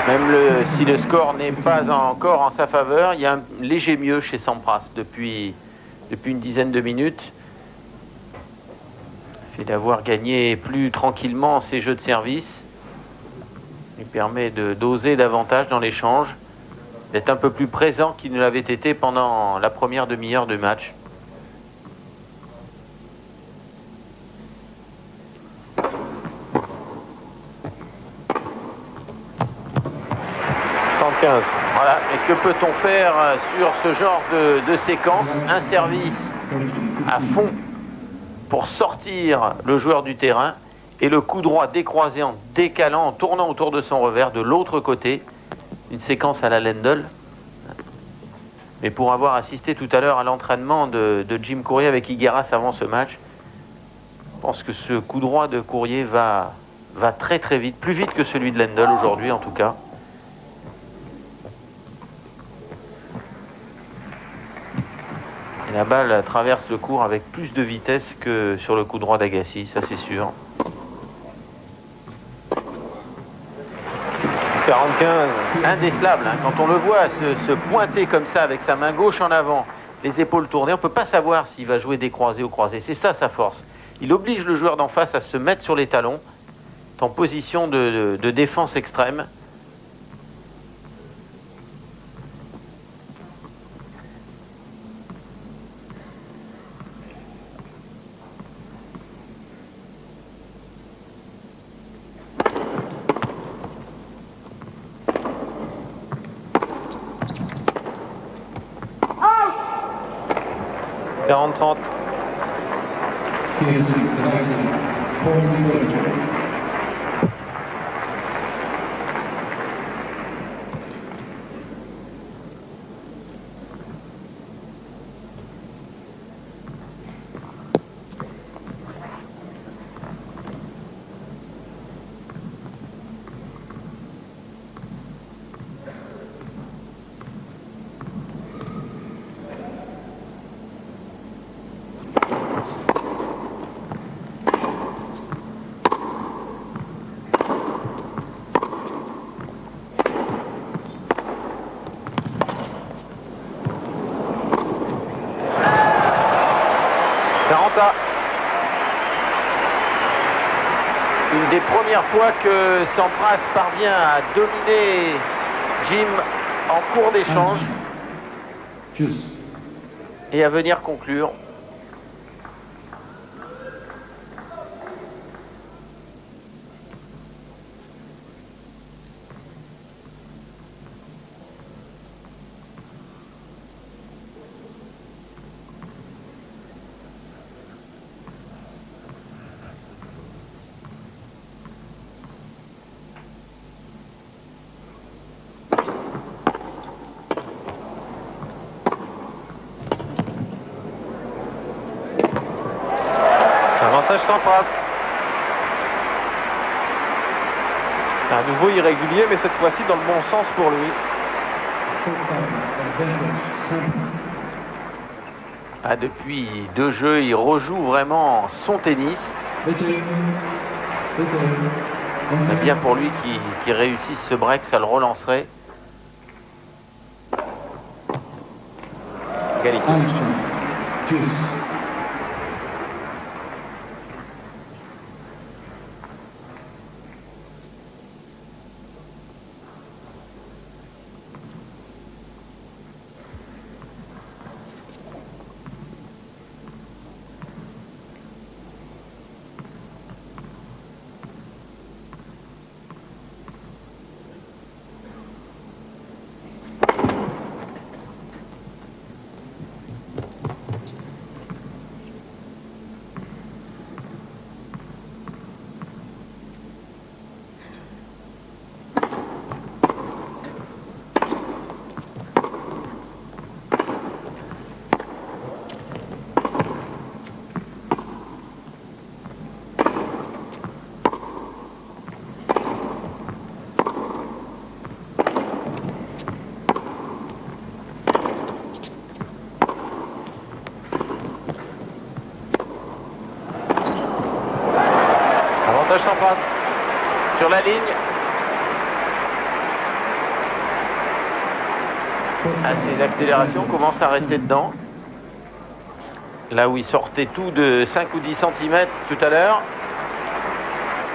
Même si le score n'est pas encore en sa faveur, il y a un léger mieux chez Sampras depuis une dizaine de minutes. Le fait d'avoir gagné plus tranquillement ses jeux de service lui permet de doser davantage dans l'échange, d'être un peu plus présent qu'il ne l'avait été pendant la première demi-heure de match. Voilà, et que peut-on faire sur ce genre de séquence? Un service à fond pour sortir le joueur du terrain et le coup droit décroisé en décalant, en tournant autour de son revers de l'autre côté. Une séquence à la Lendl. Mais pour avoir assisté tout à l'heure à l'entraînement de Jim Courier avec Higueras avant ce match, je pense que ce coup droit de Courier va très très vite, plus vite que celui de Lendl aujourd'hui en tout cas. Et la balle traverse le court avec plus de vitesse que sur le coup droit d'Agassi, ça c'est sûr. 40-15. Indécelable, hein. Quand on le voit se pointer comme ça avec sa main gauche en avant, les épaules tournées, on ne peut pas savoir s'il va jouer décroisé ou croisé. C'est ça sa force. Il oblige le joueur d'en face à se mettre sur les talons, en position de défense extrême. « 40-30. Fiat 40-30. Samantha. Une des premières fois que Sampras parvient à dominer Jim en cours d'échange Juice. et à venir conclure. Avantage Sampras. À nouveau irrégulier, mais cette fois-ci dans le bon sens pour lui. Ah, depuis 2 jeux, il rejoue vraiment son tennis. C'est bien pour lui qu'il réussisse ce break, ça le relancerait. Égalité. Juice. Avantage Sampras. Sur la ligne. Ah, ses accélérations commencent à rester dedans. Là où il sortait tout de 5 ou 10 cm tout à l'heure.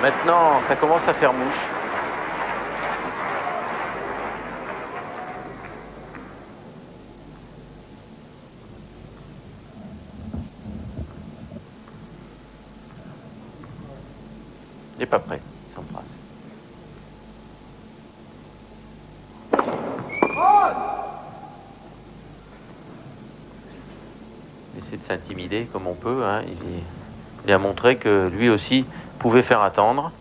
Maintenant, ça commence à faire mouche. Il n'est pas prêt, Sampras. Il essaie de s'intimider comme on peut. Hein. Il a montré que lui aussi pouvait faire attendre.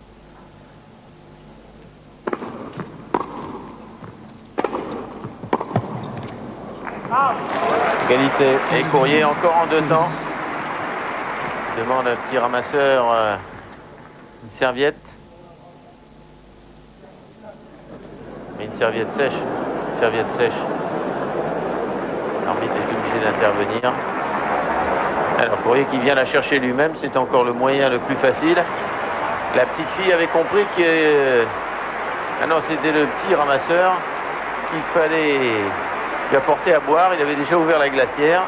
Égalité. Et Courrier encore en 2 temps. Il demande à un petit ramasseur une serviette. Mais une serviette sèche. Une serviette sèche. L'arbitre est obligé d'intervenir. Alors Courrier qui vient la chercher lui-même, c'est encore le moyen le plus facile. La petite fille avait compris que... Ah non, c'était le petit ramasseur qu'il fallait lui apporter à boire. Il avait déjà ouvert la glacière.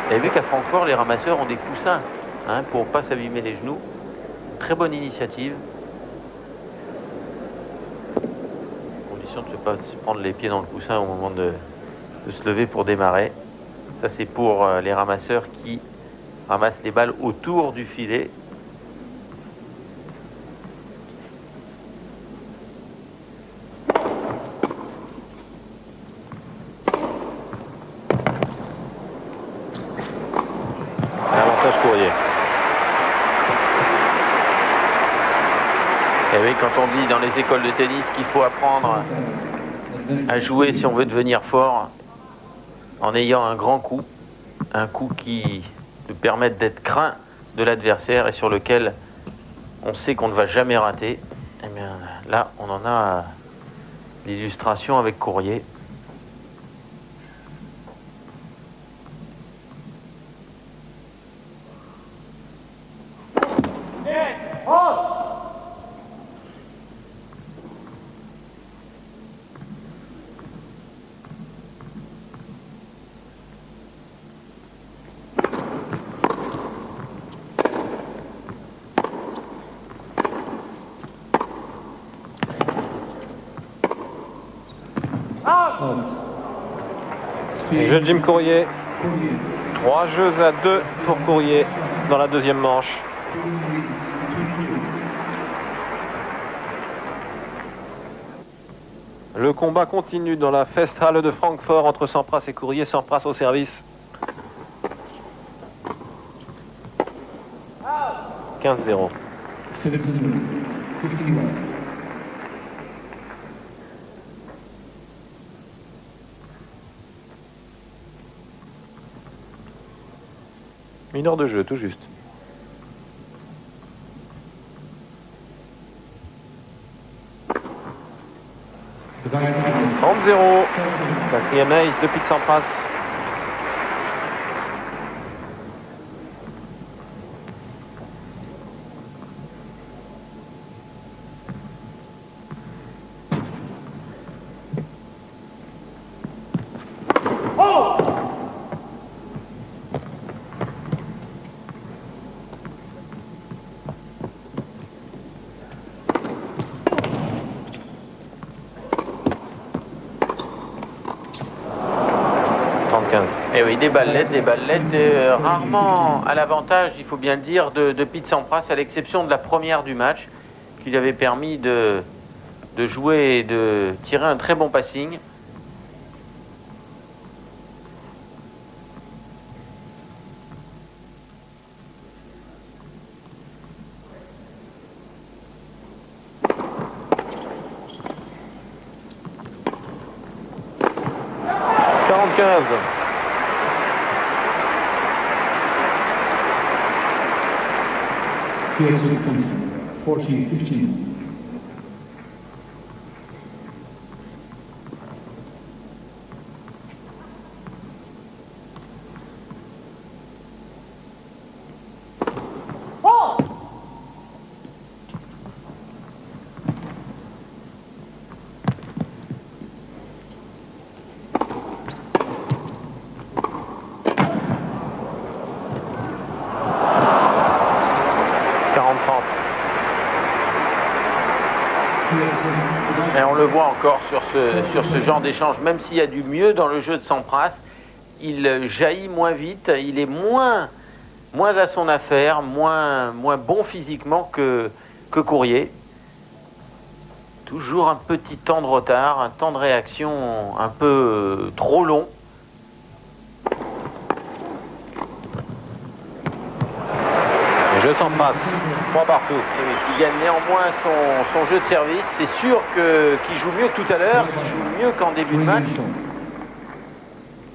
Vous avez vu qu'à Francfort, les ramasseurs ont des coussins hein, pour ne pas s'abîmer les genoux. Très bonne initiative. Condition de ne pas se prendre les pieds dans le coussin au moment de se lever pour démarrer. Ça, c'est pour les ramasseurs qui ramassent les balles autour du filet. Avantage Courrier. Et oui, quand on dit dans les écoles de tennis qu'il faut apprendre à jouer si on veut devenir fort, en ayant un grand coup, un coup qui nous permette d'être craint de l'adversaire et sur lequel on sait qu'on ne va jamais rater. Et bien là, on en a l'illustration avec Courrier. Jeu Jim Courier. 3 jeux à 2 pour Courier dans la deuxième manche. Le combat continue dans la Festhalle de Francfort entre Sampras et Courier. Sampras au service. 15-0. 51. Mineur de jeu, tout juste. The guy is 30-0. Quatrième ace de Pete Sampras. Et oui, des ballettes, rarement à l'avantage, il faut bien le dire, de Pete Sampras, à l'exception de la première du match, qui lui avait permis de jouer et de tirer un très bon passing. Fields and fencing. 14-15. Et on le voit encore sur ce genre d'échange, même s'il y a du mieux dans le jeu de Sampras, il jaillit moins vite, il est moins à son affaire, moins bon physiquement que Courier. Toujours un petit temps de retard, un temps de réaction un peu trop long. Je Sampras. 3 partout. Il gagne néanmoins son jeu de service. C'est sûr qu'il joue mieux que tout à l'heure, qu'il joue mieux qu'en début de match.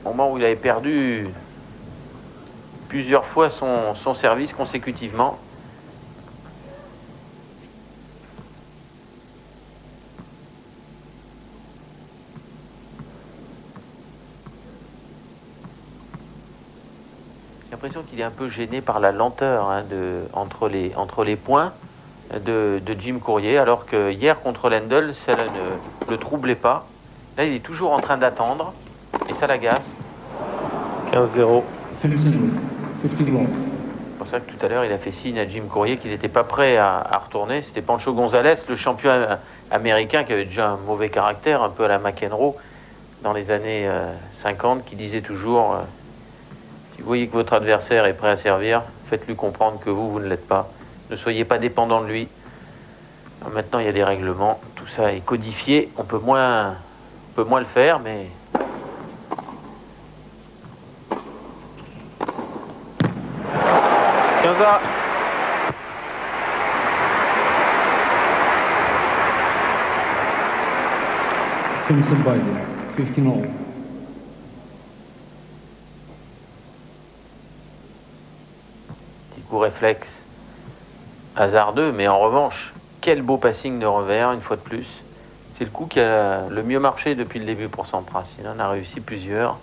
Au moment où il avait perdu plusieurs fois son service consécutivement. J'ai l'impression qu'il est un peu gêné par la lenteur entre les points de Jim Courier, alors que hier contre Lendl, ça ne le troublait pas. Là, il est toujours en train d'attendre et ça l'agace. 15-0. Fencing. 51. C'est pour ça que tout à l'heure, il a fait signe à Jim Courier qu'il n'était pas prêt à retourner. C'était Pancho Gonzalez, le champion américain qui avait déjà un mauvais caractère, un peu à la McEnroe, dans les années 50, qui disait toujours... Si vous voyez que votre adversaire est prêt à servir, faites-lui comprendre que vous ne l'êtes pas. Ne soyez pas dépendant de lui. Alors maintenant, il y a des règlements. Tout ça est codifié. On peut moins le faire, mais... Fencing by 15-all. Coup réflexe hasardeux, mais en revanche, quel beau passing de revers, une fois de plus. C'est le coup qui a le mieux marché depuis le début pour Sampras. Il en a réussi plusieurs.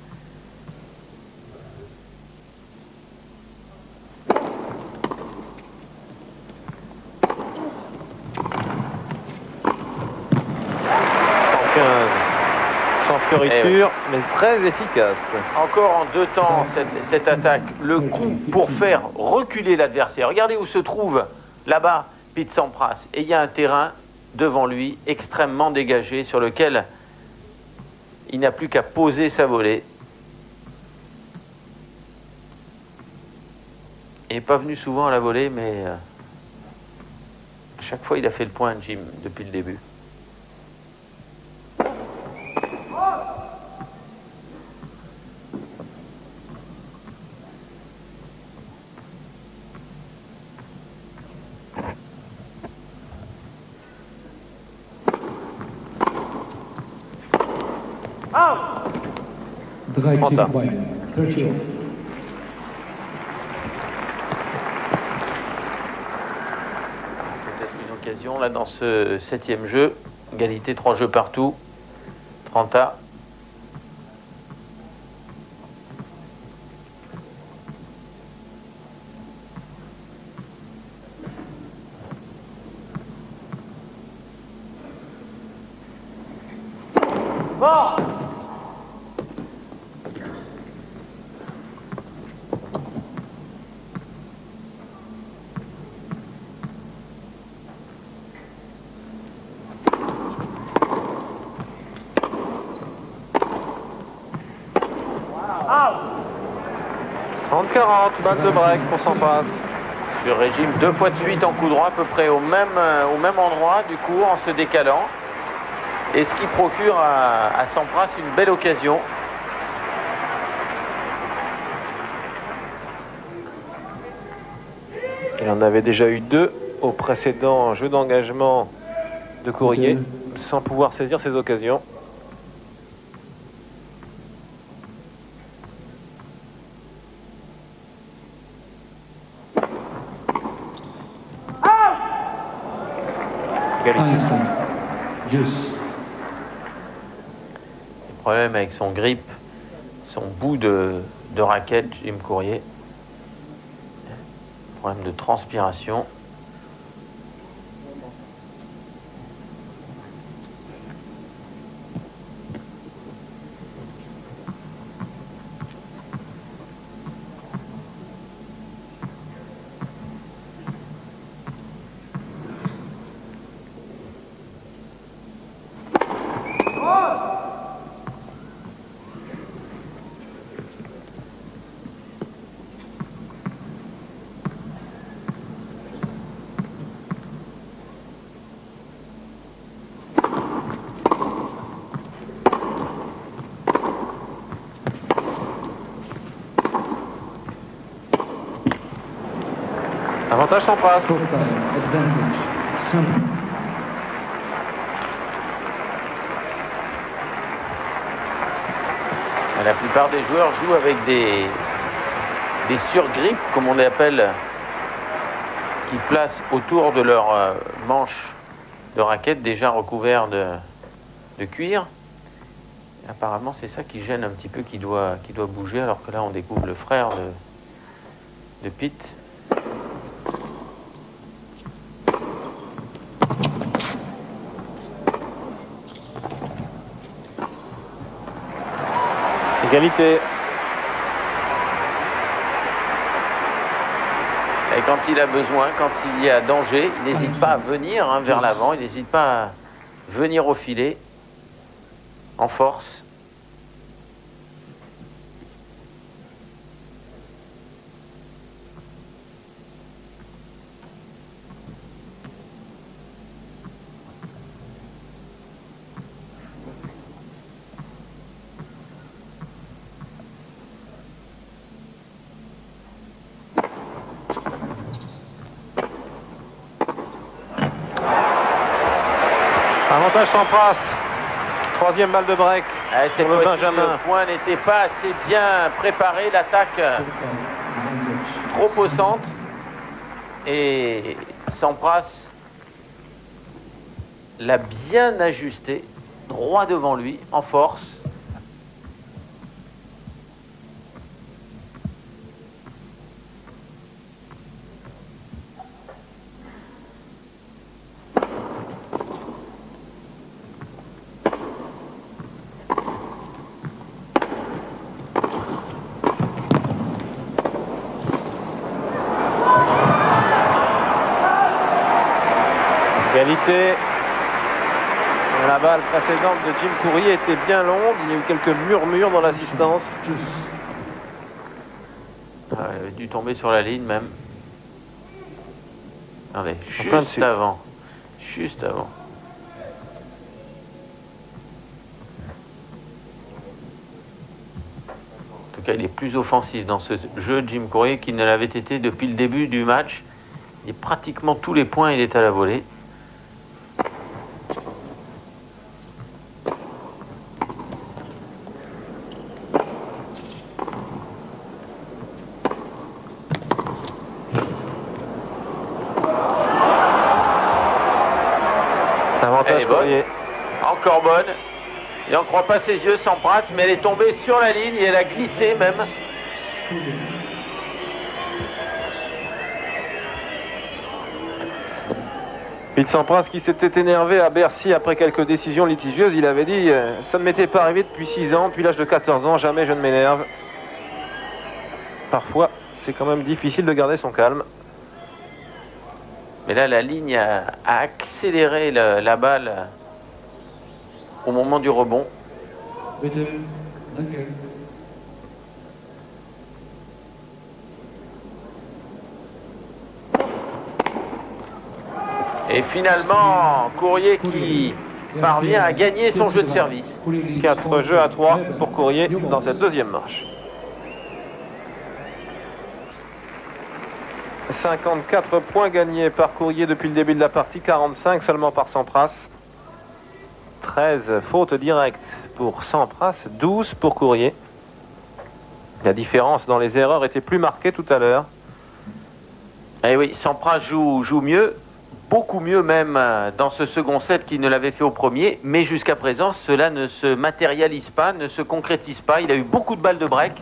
Sans fioriture, mais très efficace. Encore en 2 temps, cette attaque. Le coup pour faire reculer l'adversaire. Regardez où se trouve, là-bas, Pete Sampras. Et il y a un terrain devant lui, extrêmement dégagé, sur lequel il n'a plus qu'à poser sa volée. Il n'est pas venu souvent à la volée, mais chaque fois il a fait le point, Jim, depuis le début. Drei ça. Ball. 30 all. Peut-être une occasion là dans ce 7e jeu. Égalité 3 jeux partout. 30 à. Wow. 30-40, balle de break pour Sampras. Sur régime 2 fois de suite en coup droit, à peu près au même endroit, du coup, en se décalant. Et ce qui procure à Sampras une belle occasion. Il en avait déjà eu 2 au précédent jeu d'engagement de Courrier, sans pouvoir saisir ses occasions. Einstein. Juice. Problème avec son grip, son bout de raquette, Jim Courier. Problème de transpiration. Avantage Sampras. Full time. Advantage. Sampras. La plupart des joueurs jouent avec des surgrippes, comme on les appelle, qui placent autour de leur manche de raquette déjà recouvert de cuir. Et apparemment, c'est ça qui gêne un petit peu, qui doit bouger, alors que là, on découvre le frère de Pete. Égalité. Et quand il a besoin, quand il y a danger, il n'hésite pas à venir vers l'avant, il n'hésite pas à venir au filet en force. Avantage Sampras. 3e balle de break. Cette pour le fois-ci, Benjamin. le point n'était pas assez bien préparé, l'attaque Full time. Advantage. trop poussante. Et Sampras l'a bien ajusté, droit devant lui, en force. Égalité. La balle précédente de Jim Courier était bien longue. Il y a eu quelques murmures dans l'assistance. Juice. Il avait dû tomber sur la ligne même. Attendez, plein juste dessus. avant. Juste avant. En tout cas, il est plus offensif dans ce jeu, Jim Courier, qu'il ne l'avait été depuis le début du match. Et pratiquement tous les points, il est à la volée. Elle est bonne. Courier. Encore bonne. Il n'en croit pas ses yeux, s'embrasse, mais elle est tombée sur la ligne et elle a glissé même. Pete Sampras qui s'était énervé à Bercy après quelques décisions litigieuses. Il avait dit ça ne m'était pas arrivé depuis 6 ans, depuis l'âge de 14 ans, jamais je ne m'énerve. Parfois, c'est quand même difficile de garder son calme. Mais là, la ligne a accéléré la balle au moment du rebond. Bitte, danke. Et finalement, Courier qui parvient à gagner son jeu de service. 4 jeux à 3 pour Courier dans cette deuxième manche. 54 points gagnés par Courier depuis le début de la partie, 45 seulement par Sampras. 13 fautes directes pour Sampras, 12 pour Courier. La différence dans les erreurs était plus marquée tout à l'heure. Eh oui, Sampras joue mieux, beaucoup mieux même dans ce second set qu'il ne l'avait fait au premier, mais jusqu'à présent, cela ne se matérialise pas, ne se concrétise pas. Il a eu beaucoup de balles de break,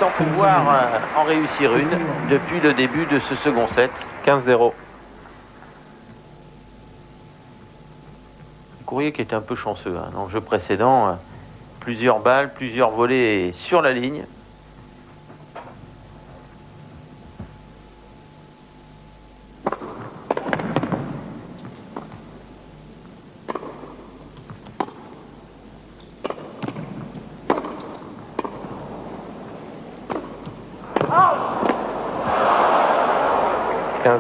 sans pouvoir en réussir une depuis le début de ce second set. 15-0. Courier qui était un peu chanceux dans le jeu précédent, plusieurs balles, plusieurs volées sur la ligne. À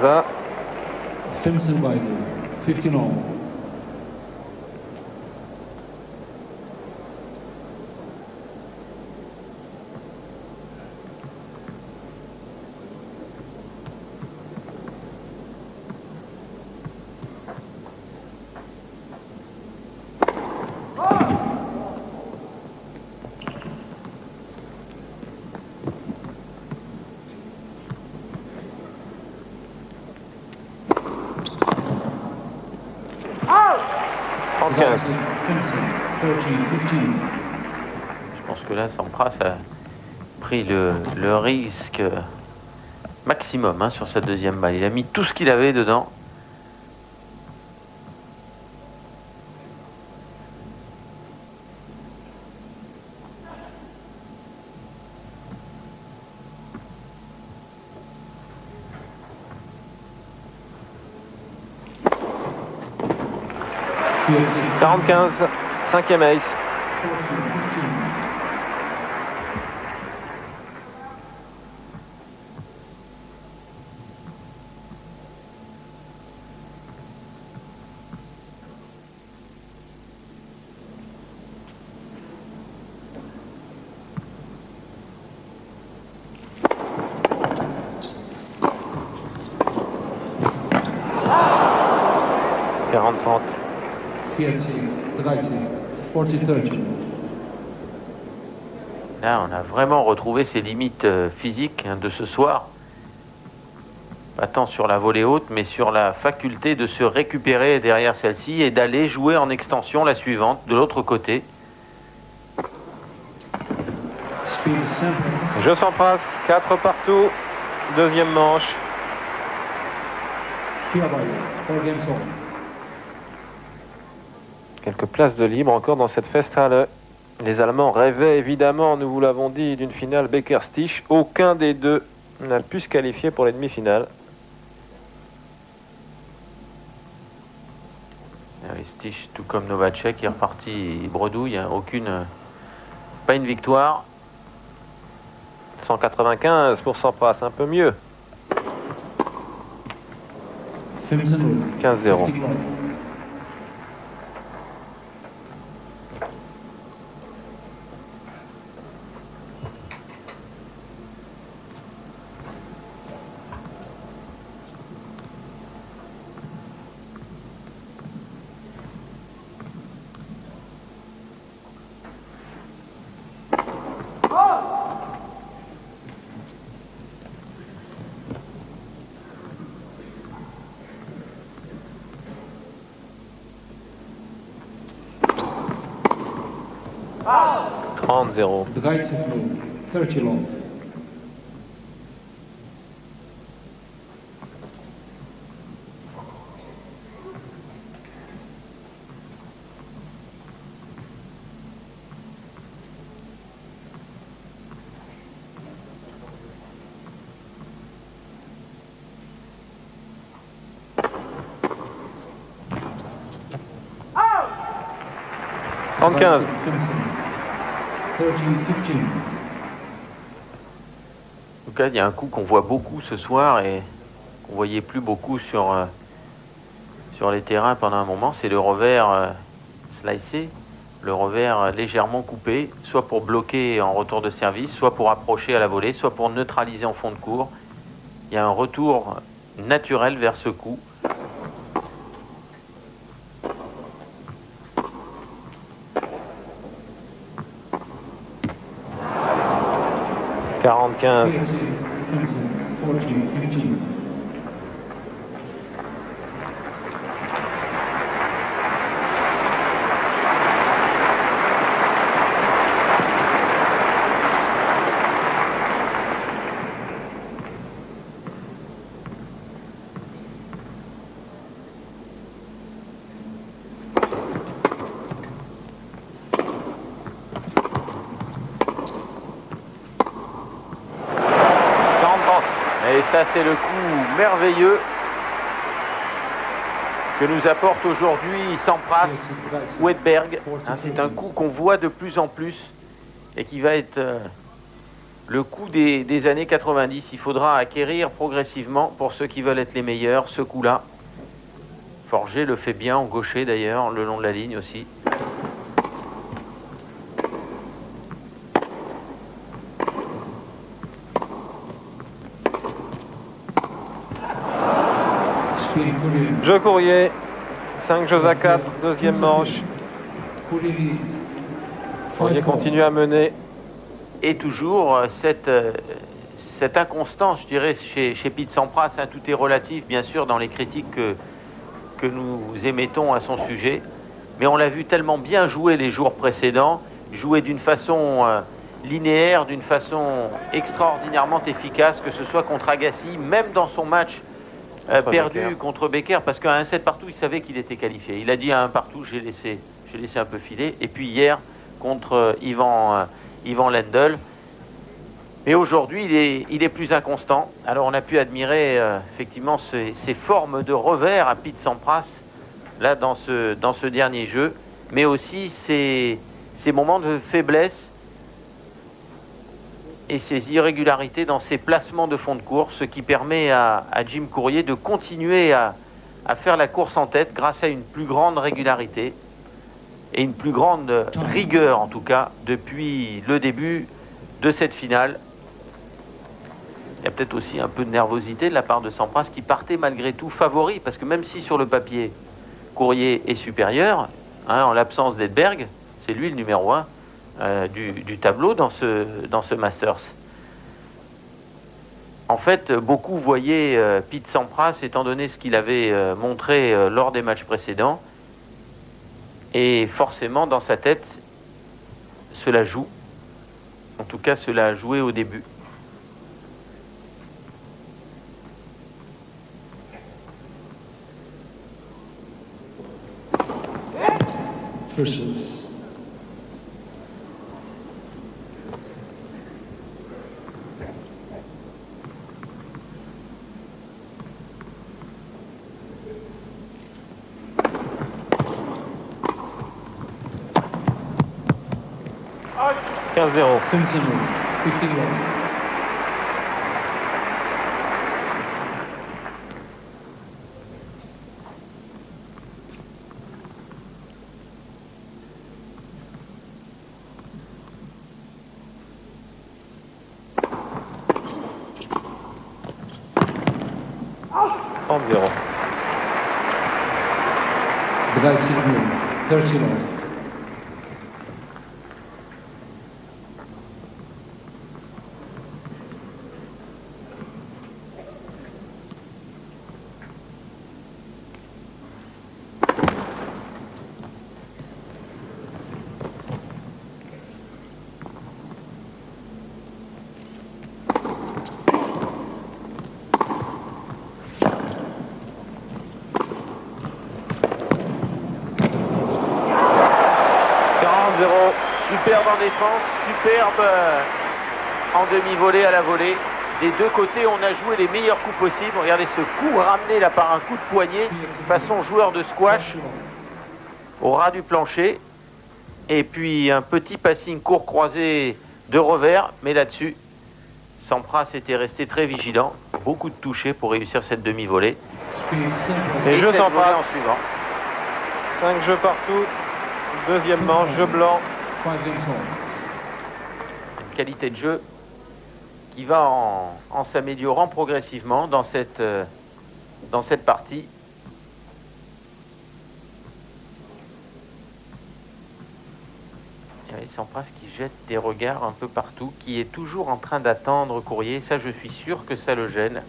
15 beide. 15 all. Quinze. 13, 15. Je pense que là, Sampras a pris le risque maximum sur sa deuxième balle. Il a mis tout ce qu'il avait dedans. – 45, cinquième ace. 14, 15. Trente. 14, 13, 40, 13. Là, on a vraiment retrouvé ses limites physiques de ce soir. Pas tant sur la volée haute, mais sur la faculté de se récupérer derrière celle-ci et d'aller jouer en extension la suivante, de l'autre côté. Speed Sampras. Je Sampras, 4 partout. Deuxième manche. 4 beide. 4 games all. Quelques places de libre encore dans cette Festhalle. Les Allemands rêvaient évidemment, nous vous l'avons dit, d'une finale Becker-Stich. Aucun des deux n'a pu se qualifier pour les demi-finales. Stich, tout comme Novacek, est reparti bredouille. Pas une victoire. 195 pour Sampras, un peu mieux. Fimson 15-0. 50 love. Trente-0. The guides have blue 30 love. Trente-quinze. Fimson 30-15. En tout cas, il y a un coup qu'on voit beaucoup ce soir et qu'on voyait plus beaucoup sur les terrains pendant un moment, c'est le revers slicé, le revers légèrement coupé, soit pour bloquer en retour de service, soit pour approcher à la volée, soit pour neutraliser en fond de cours. Il y a un retour naturel vers ce coup. Quarante-quinze. Fimson 40-15. Et ça, c'est le coup merveilleux que nous apporte aujourd'hui Sampras ou Edberg. C'est un coup qu'on voit de plus en plus et qui va être le coup des années 90. Il faudra acquérir progressivement pour ceux qui veulent être les meilleurs ce coup-là. Forger le fait bien en gaucher d'ailleurs, le long de la ligne aussi. Jeu Courrier. 5 jeux à 4. Deuxième manche. Courrier continue à mener. Et toujours cette inconstance, je dirais, chez Pete Sampras. Hein, tout est relatif, bien sûr, dans les critiques que nous émettons à son sujet. Mais on l'a vu tellement bien jouer les jours précédents, jouer d'une façon linéaire, d'une façon extraordinairement efficace, que ce soit contre Agassi, même dans son match perdu Becker. Contre Becker, parce qu'à un 7 partout, il savait qu'il était qualifié. Il a dit à un partout, j'ai laissé un peu filer. Et puis hier, contre Ivan Lendl. Mais aujourd'hui, il est plus inconstant. Alors on a pu admirer effectivement ces formes de revers à Pete Sampras, là dans ce dernier jeu, mais aussi ces moments de faiblesse et ces irrégularités dans ses placements de fond de course, ce qui permet à Jim Courier de continuer à faire la course en tête grâce à une plus grande régularité et une plus grande rigueur, en tout cas, depuis le début de cette finale. Il y a peut-être aussi un peu de nervosité de la part de Sampras, qui partait malgré tout favori, parce que même si sur le papier, Courier est supérieur, hein, en l'absence d'Edberg, c'est lui le numéro 1 du tableau dans ce Masters. En fait, beaucoup voyaient Pete Sampras, étant donné ce qu'il avait montré lors des matchs précédents, et forcément, dans sa tête, cela joue. En tout cas, cela a joué au début. First service. Fimson 50 love. 30-0. Draghi Blue, 30 all. Superbe en défense, superbe en demi-volée à la volée. Des deux côtés, on a joué les meilleurs coups possibles. Regardez ce coup ramené là par un coup de poignet, façon joueur de squash, au ras du plancher. Et puis un petit passing court croisé de revers, mais là-dessus, Sampras était resté très vigilant. Beaucoup de touchés pour réussir cette demi-volée. Et jeu Sampras en suivant. 5 jeux partout. Deuxième manche, jeu blanc. Une qualité de jeu qui va en s'améliorant progressivement dans cette partie. Il y a Sampras qui jette des regards un peu partout, qui est toujours en train d'attendre Courrier. Ça, je suis sûr que ça le gêne.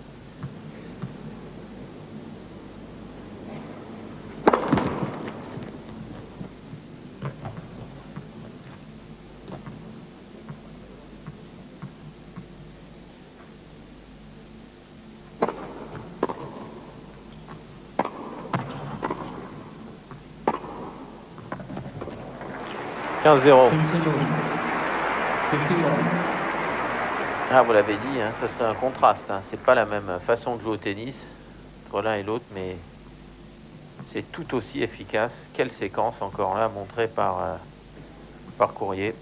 Ah, vous l'avez dit, hein, ça serait un contraste. Hein. C'est pas la même façon de jouer au tennis entre l'un et l'autre, mais c'est tout aussi efficace. Quelle séquence encore là montrée par Courrier.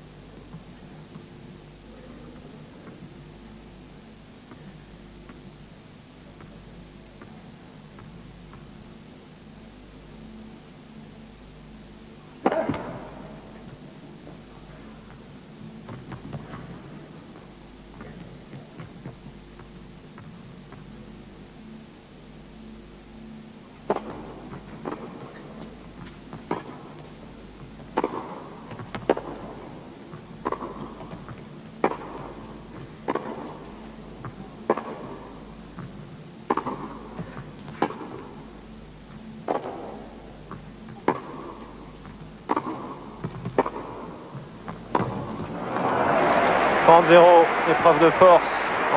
Épreuve de force,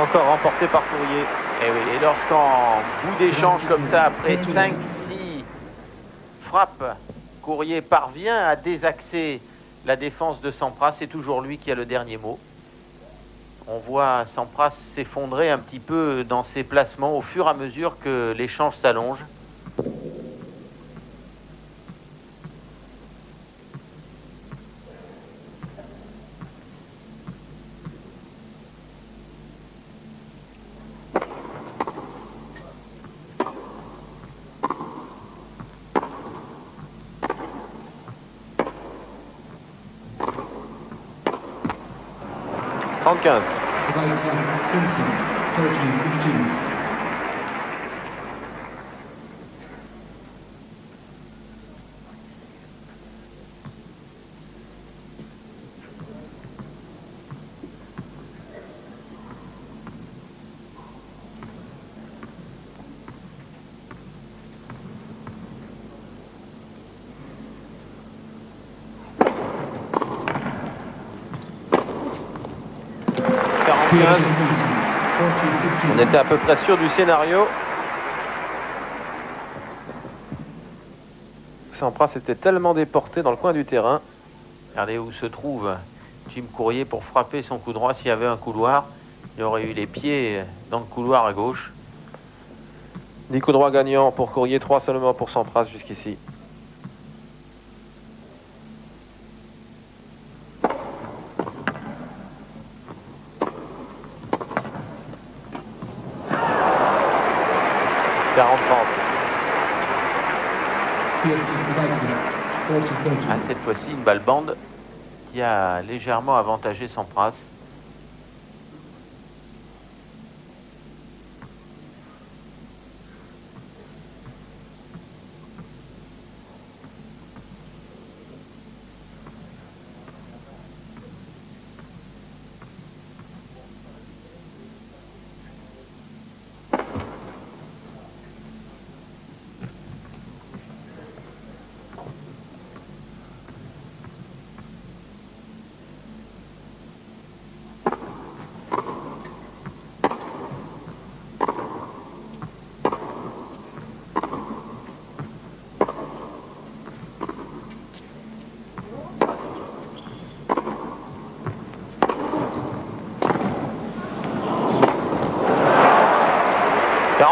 encore remportée par Courrier. Et oui, et lorsqu'en bout d'échange comme ça, après 5-6 frappes, Courrier parvient à désaxer la défense de Sampras, c'est toujours lui qui a le dernier mot. On voit Sampras s'effondrer un petit peu dans ses placements au fur et à mesure que l'échange s'allonge. On était à peu près sûr du scénario. Sampras était tellement déporté dans le coin du terrain. Regardez où se trouve Jim Courrier pour frapper son coup droit. S'il y avait un couloir, il aurait eu les pieds dans le couloir à gauche. 10 coups droits gagnants pour Courrier, 3 seulement pour Sampras jusqu'ici. Ah, cette fois-ci, une balle bande qui a légèrement avantagé Sampras.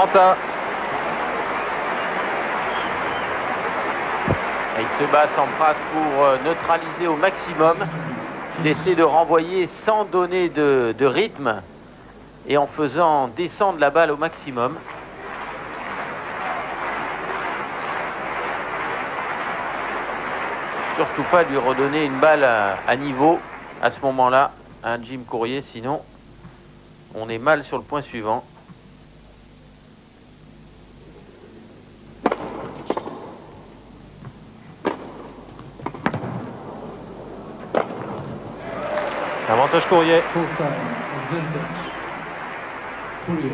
Samantha. Et il se bat Sampras pour neutraliser au maximum. Il essaie de renvoyer sans donner de rythme et en faisant descendre la balle au maximum. Surtout pas lui redonner une balle à niveau à ce moment-là, à un Jim Courier, sinon on est mal sur le point suivant. Avantage Courier. Full time, advantage. Courier.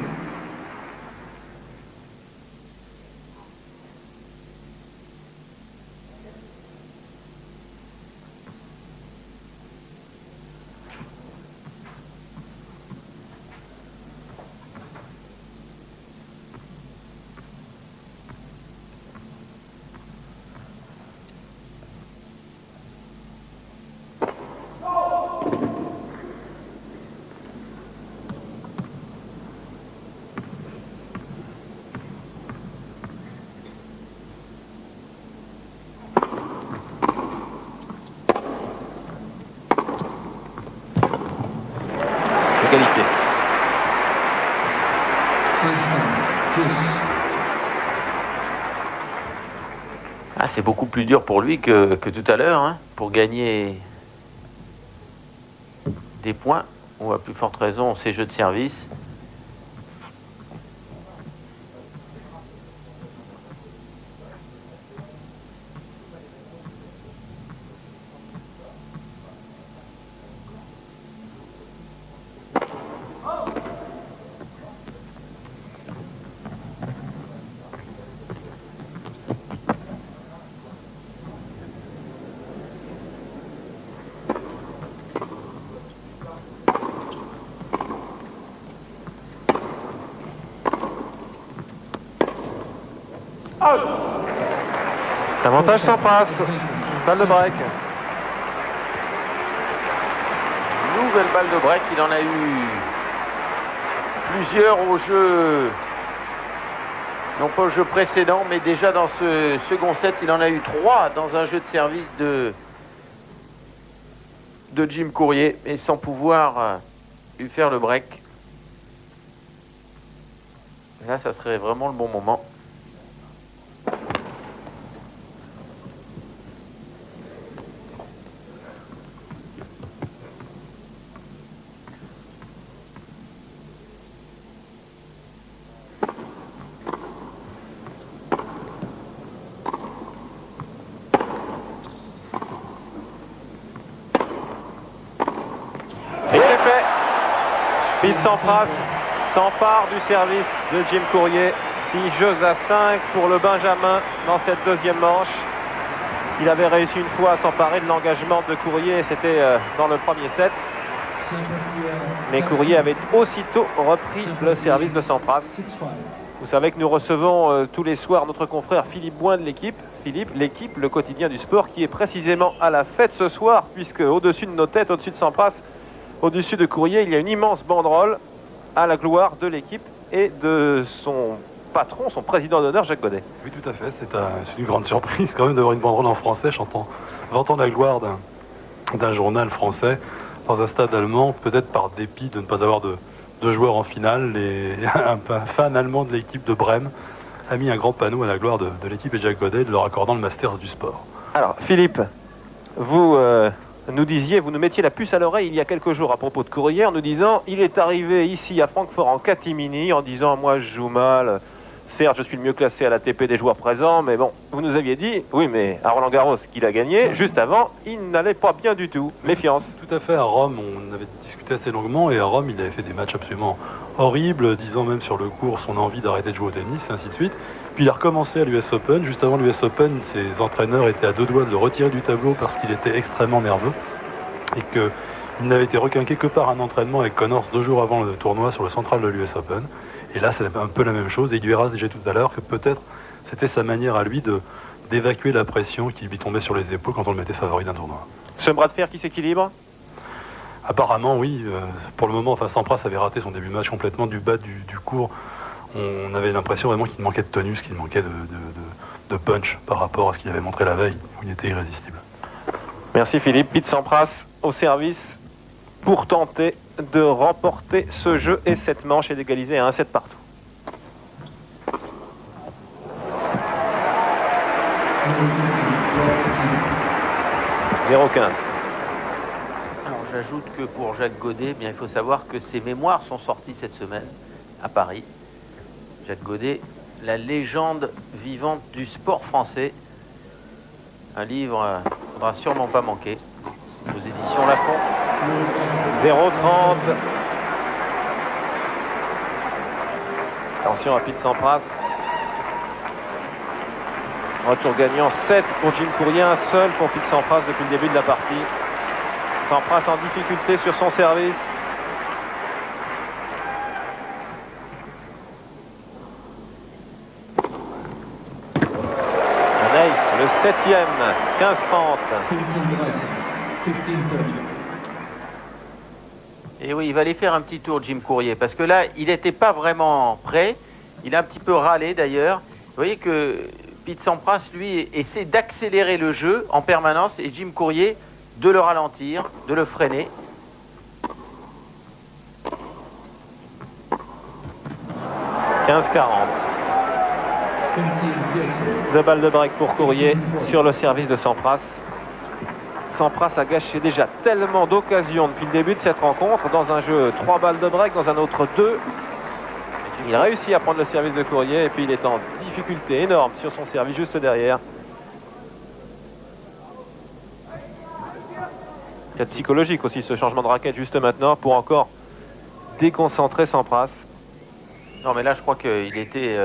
Égalité. Ah, c'est beaucoup plus dur pour lui que tout à l'heure, hein, pour gagner des points, ou à plus forte raison ses jeux de service. Avantage Sampras. Balle de break. Nouvelle balle de break, il en a eu plusieurs au jeu, non pas au jeu précédent, mais déjà dans ce second set, il en a eu 3 dans un jeu de service de Jim Courier, et sans pouvoir lui faire le break. Là, ça serait vraiment le bon moment. Et c'est fait. Speed Sampras s'empare du service de Jim Courier. 6 jeux à 5 pour le Benjamin dans cette deuxième manche. Il avait réussi une fois à s'emparer de l'engagement de Courier, c'était dans le premier set. Mais Courier avait aussitôt repris le service de Sampras. Vous savez que nous recevons tous les soirs notre confrère Philippe Bouin de l'équipe. Philippe, l'équipe, le quotidien du sport, qui est précisément à la fête ce soir, puisque au-dessus de nos têtes, au-dessus de Sampras, au-dessus de Courier, il y a une immense banderole à la gloire de l'équipe et de son patron, son président d'honneur, Jacques Godet. Oui, tout à fait. C'est une grande surprise quand même d'avoir une banderole en français vantant la gloire d'un journal français dans un stade allemand, peut-être par dépit de ne pas avoir de joueurs en finale. Un fan allemand de l'équipe de Brême a mis un grand panneau à la gloire de l'équipe et Jacques Godet, de leur accordant le Masters du sport. Alors, Philippe, vous nous disiez, vous nous mettiez la puce à l'oreille il y a quelques jours à propos de Courier, en nous disant, il est arrivé ici à Francfort en catimini, en disant, moi je joue mal, certes je suis le mieux classé à l'ATP des joueurs présents, mais bon, vous nous aviez dit, oui mais à Roland-Garros qu'il a gagné, juste avant, il n'allait pas bien du tout, méfiance. Tout à fait, à Rome, on avait discuté assez longuement, et à Rome, il avait fait des matchs absolument horribles, disant même sur le court son envie d'arrêter de jouer au tennis, et ainsi de suite. Puis il a recommencé à l'US Open. Juste avant l'US Open, ses entraîneurs étaient à 2 doigts de le retirer du tableau parce qu'il était extrêmement nerveux et qu'il n'avait été requinqué que par un entraînement avec Connors 2 jours avant le tournoi sur le central de l'US Open. Et là, c'est un peu la même chose. Et Guiras disait tout à l'heure que peut-être c'était sa manière à lui d'évacuer la pression qui lui tombait sur les épaules quand on le mettait favori d'un tournoi. Ce bras de fer qui s'équilibre? Apparemment, oui. Pour le moment, Sampras avait raté son début de match complètement du bas du court On avait l'impression vraiment qu'il manquait de tonus, qu'il manquait de punch par rapport à ce qu'il avait montré la veille, où il était irrésistible. Merci Philippe. Pete Sampras au service pour tenter de remporter ce jeu et cette manche et d'égaliser à 1-7 partout. 0-15. Alors j'ajoute que pour Jacques Godet, eh bien, il faut savoir que ses mémoires sont sorties cette semaine à Paris. Jacques Godet, la légende vivante du sport français. Un livre qu'il ne faudra sûrement pas manquer. Aux éditions Lafon. 0-30. Attention à Pete Sampras. Retour gagnant 7 pour Jim Courier, un seul pour Pete Sampras depuis le début de la partie. Sampras en difficulté sur son service. Un ace, le 7e, 15-30. Et oui, il va aller faire un petit tour Jim Courier, parce que là, il n'était pas vraiment prêt. Il a un petit peu râlé d'ailleurs. Vous voyez que Pete Sampras, lui, essaie d'accélérer le jeu en permanence et Jim Courier de le ralentir, de le freiner. « 15-40. Deux balles de break pour Courier sur le service de Sampras. Sampras a gâché déjà tellement d'occasions depuis le début de cette rencontre. Dans un jeu, 3 balles de break, dans un autre 2. Il réussit à prendre le service de Courier et puis il est en difficulté énorme sur son service juste derrière. C'est psychologique aussi ce changement de raquette juste maintenant pour encore déconcentrer Sampras. Non mais là je crois qu'il était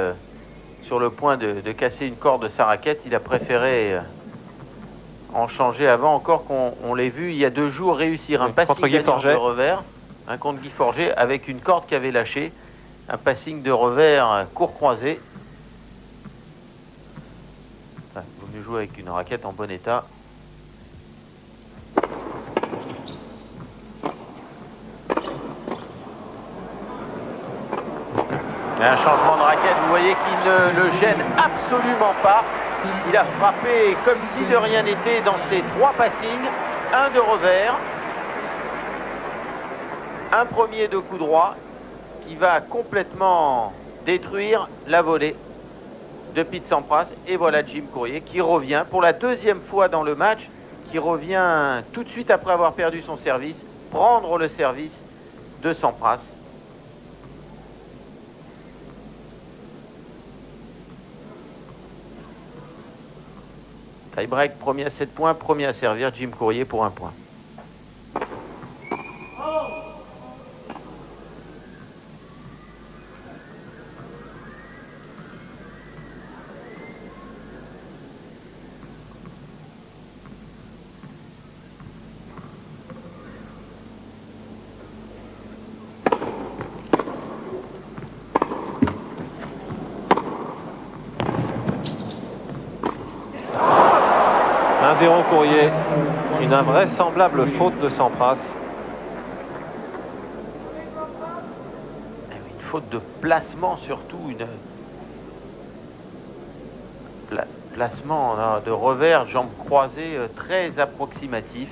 sur le point de casser une corde de sa raquette. Il a préféré en changer avant encore qu'on l'ait vu il y a 2 jours réussir un passing gagnant de revers. Un contre Guy Forget avec une corde qui avait lâché. Un passing de revers court croisé. Enfin, il vaut mieux jouer avec une raquette en bon état. Et un changement de raquette, vous voyez qu'il ne le gêne absolument pas. Il a frappé comme si de rien n'était dans ses 3 passings. Un de revers. Un premier de coup droit. Qui va complètement détruire la volée de Pete Sampras. Et voilà Jim Courier qui revient pour la 2e fois dans le match, qui revient tout de suite après avoir perdu son service, prendre le service de Sampras. Tie break, premier à 7 points, premier à servir, Jim Courier pour 1 point. Courier, une invraisemblable faute de Sampras. Une faute de placement surtout, placement de revers, jambes croisées très approximatif,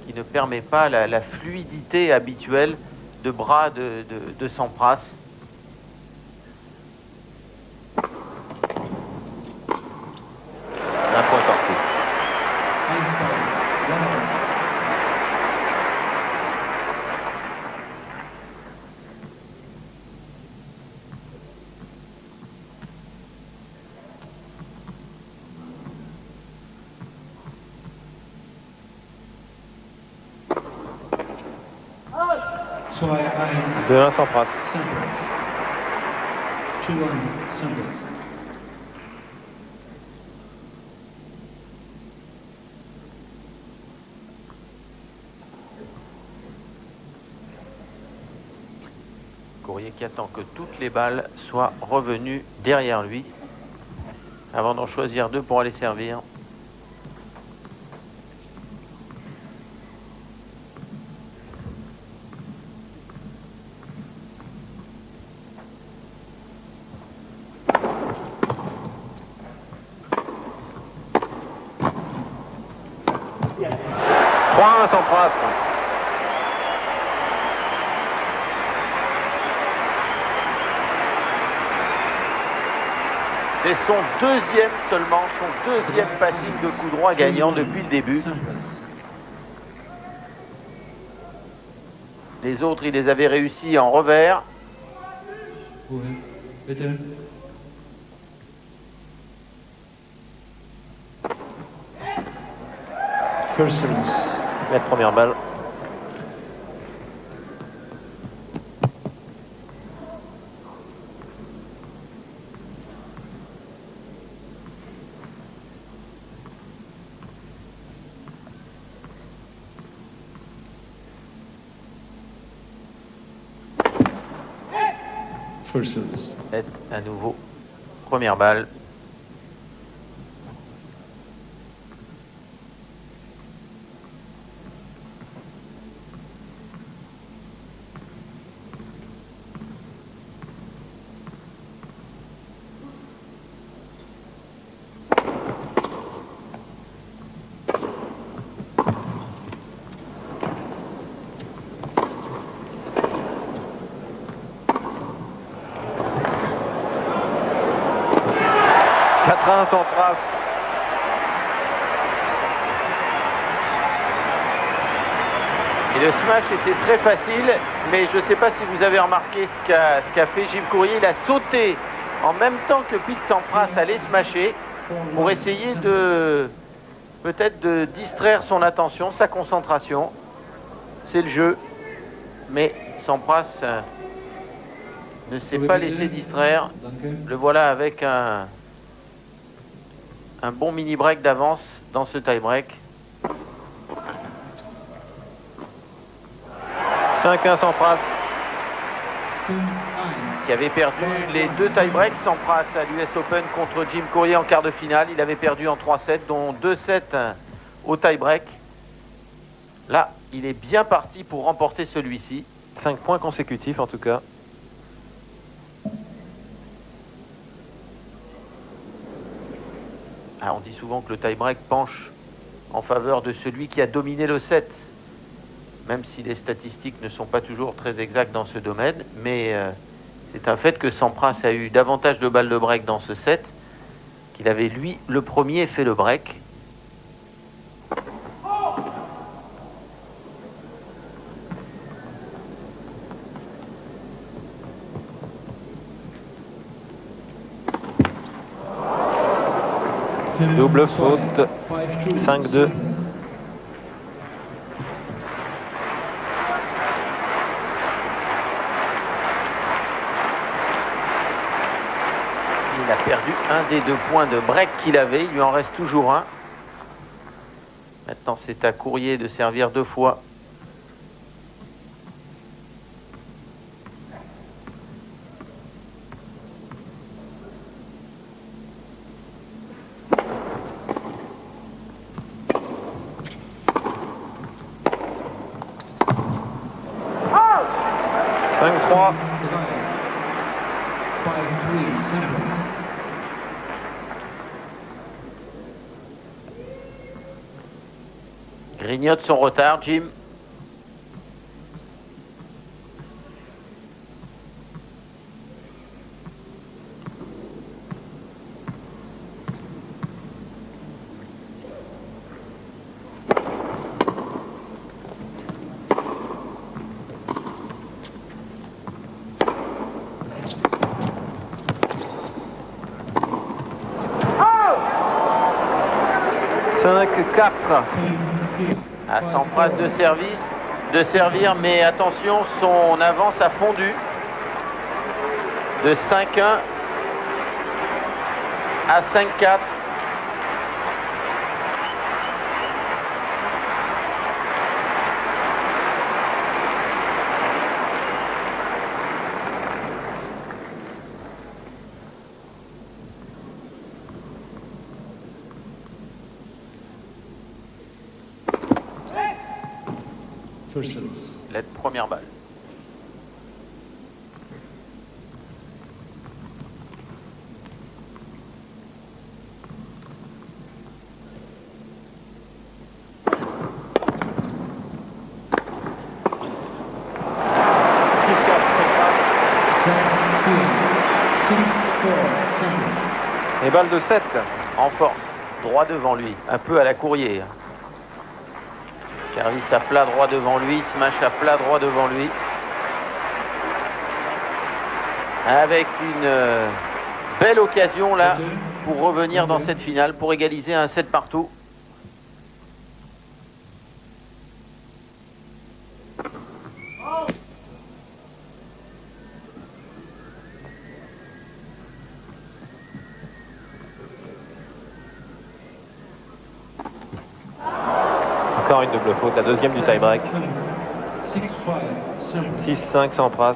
qui ne permet pas la fluidité habituelle de bras de Sampras. De 1 Sampras. 2-1 Sampras. Courier qui attend que toutes les balles soient revenues derrière lui avant d'en choisir 2 pour aller servir. C'est son deuxième seulement, son deuxième passing de coup droit gagnant depuis le début. Les autres, il les avait réussi en revers. First service. La première balle. First service. À nouveau, première balle. Sans trace. Et le smash était très facile, mais je ne sais pas si vous avez remarqué ce qu'a fait Jim Courier. Il a sauté en même temps que Pete Sampras allait smasher pour essayer de peut-être de distraire son attention, sa concentration. C'est le jeu, mais Sampras ne s'est pas laissé distraire. Le voilà avec un bon mini break d'avance dans ce tie break. 5-1 Sampras. Qui avait perdu les deux tie breaks Sampras à l'US Open contre Jim Courier en quart de finale. Il avait perdu en 3-7, dont 2-7 au tie break. Là, il est bien parti pour remporter celui-ci. 5 points consécutifs en tout cas. On dit souvent que le tie-break penche en faveur de celui qui a dominé le set, même si les statistiques ne sont pas toujours très exactes dans ce domaine, mais c'est un fait que Sampras a eu davantage de balles de break dans ce set, qu'il avait lui le premier fait le break. Double faute, 5-2. Il a perdu un des 2 points de break qu'il avait, il lui en reste toujours un. Maintenant c'est à Courier de servir 2 fois. Grignote son retard, Jim. À Sampras de servir, mais attention, son avance a fondu de 5-1 à 5-4. La première balle. Et balle de 7. En force, droit devant lui, un peu à la Courrier. Service à plat droit devant lui, smash à plat droit devant lui. Avec une belle occasion là pour revenir dans cette finale, pour égaliser un 7 partout. Encore une double faute, la deuxième du tie-break. 6-5 Sampras.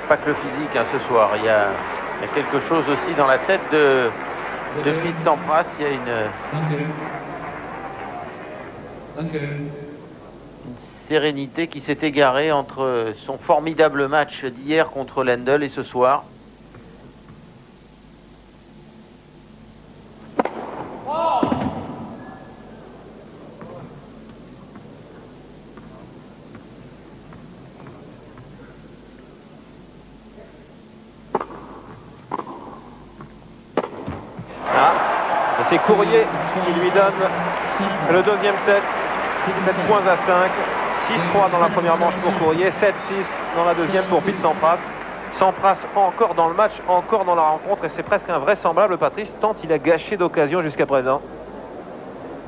Pas que le physique ce soir, il y a quelque chose aussi dans la tête de Pete Sampras. Il y a une sérénité qui s'est égarée entre son formidable match d'hier contre Lendl et ce soir. C'est Courrier qui lui donne le deuxième set. 7 points à 5. 6-3 dans la première manche pour Courrier. 7-6 dans la deuxième pour Pete Sampras. Sampras encore dans le match, encore dans la rencontre. Et c'est presque invraisemblable, Patrice, tant il a gâché d'occasions jusqu'à présent.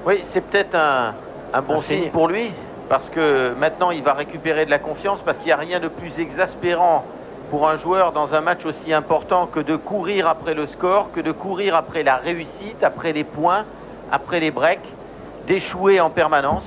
Oui, c'est peut-être un bon signe pour lui. Parce que maintenant, il va récupérer de la confiance. Parce qu'il n'y a rien de plus exaspérant pour un joueur dans un match aussi important que de courir après le score, que de courir après la réussite, après les points, après les breaks, d'échouer en permanence.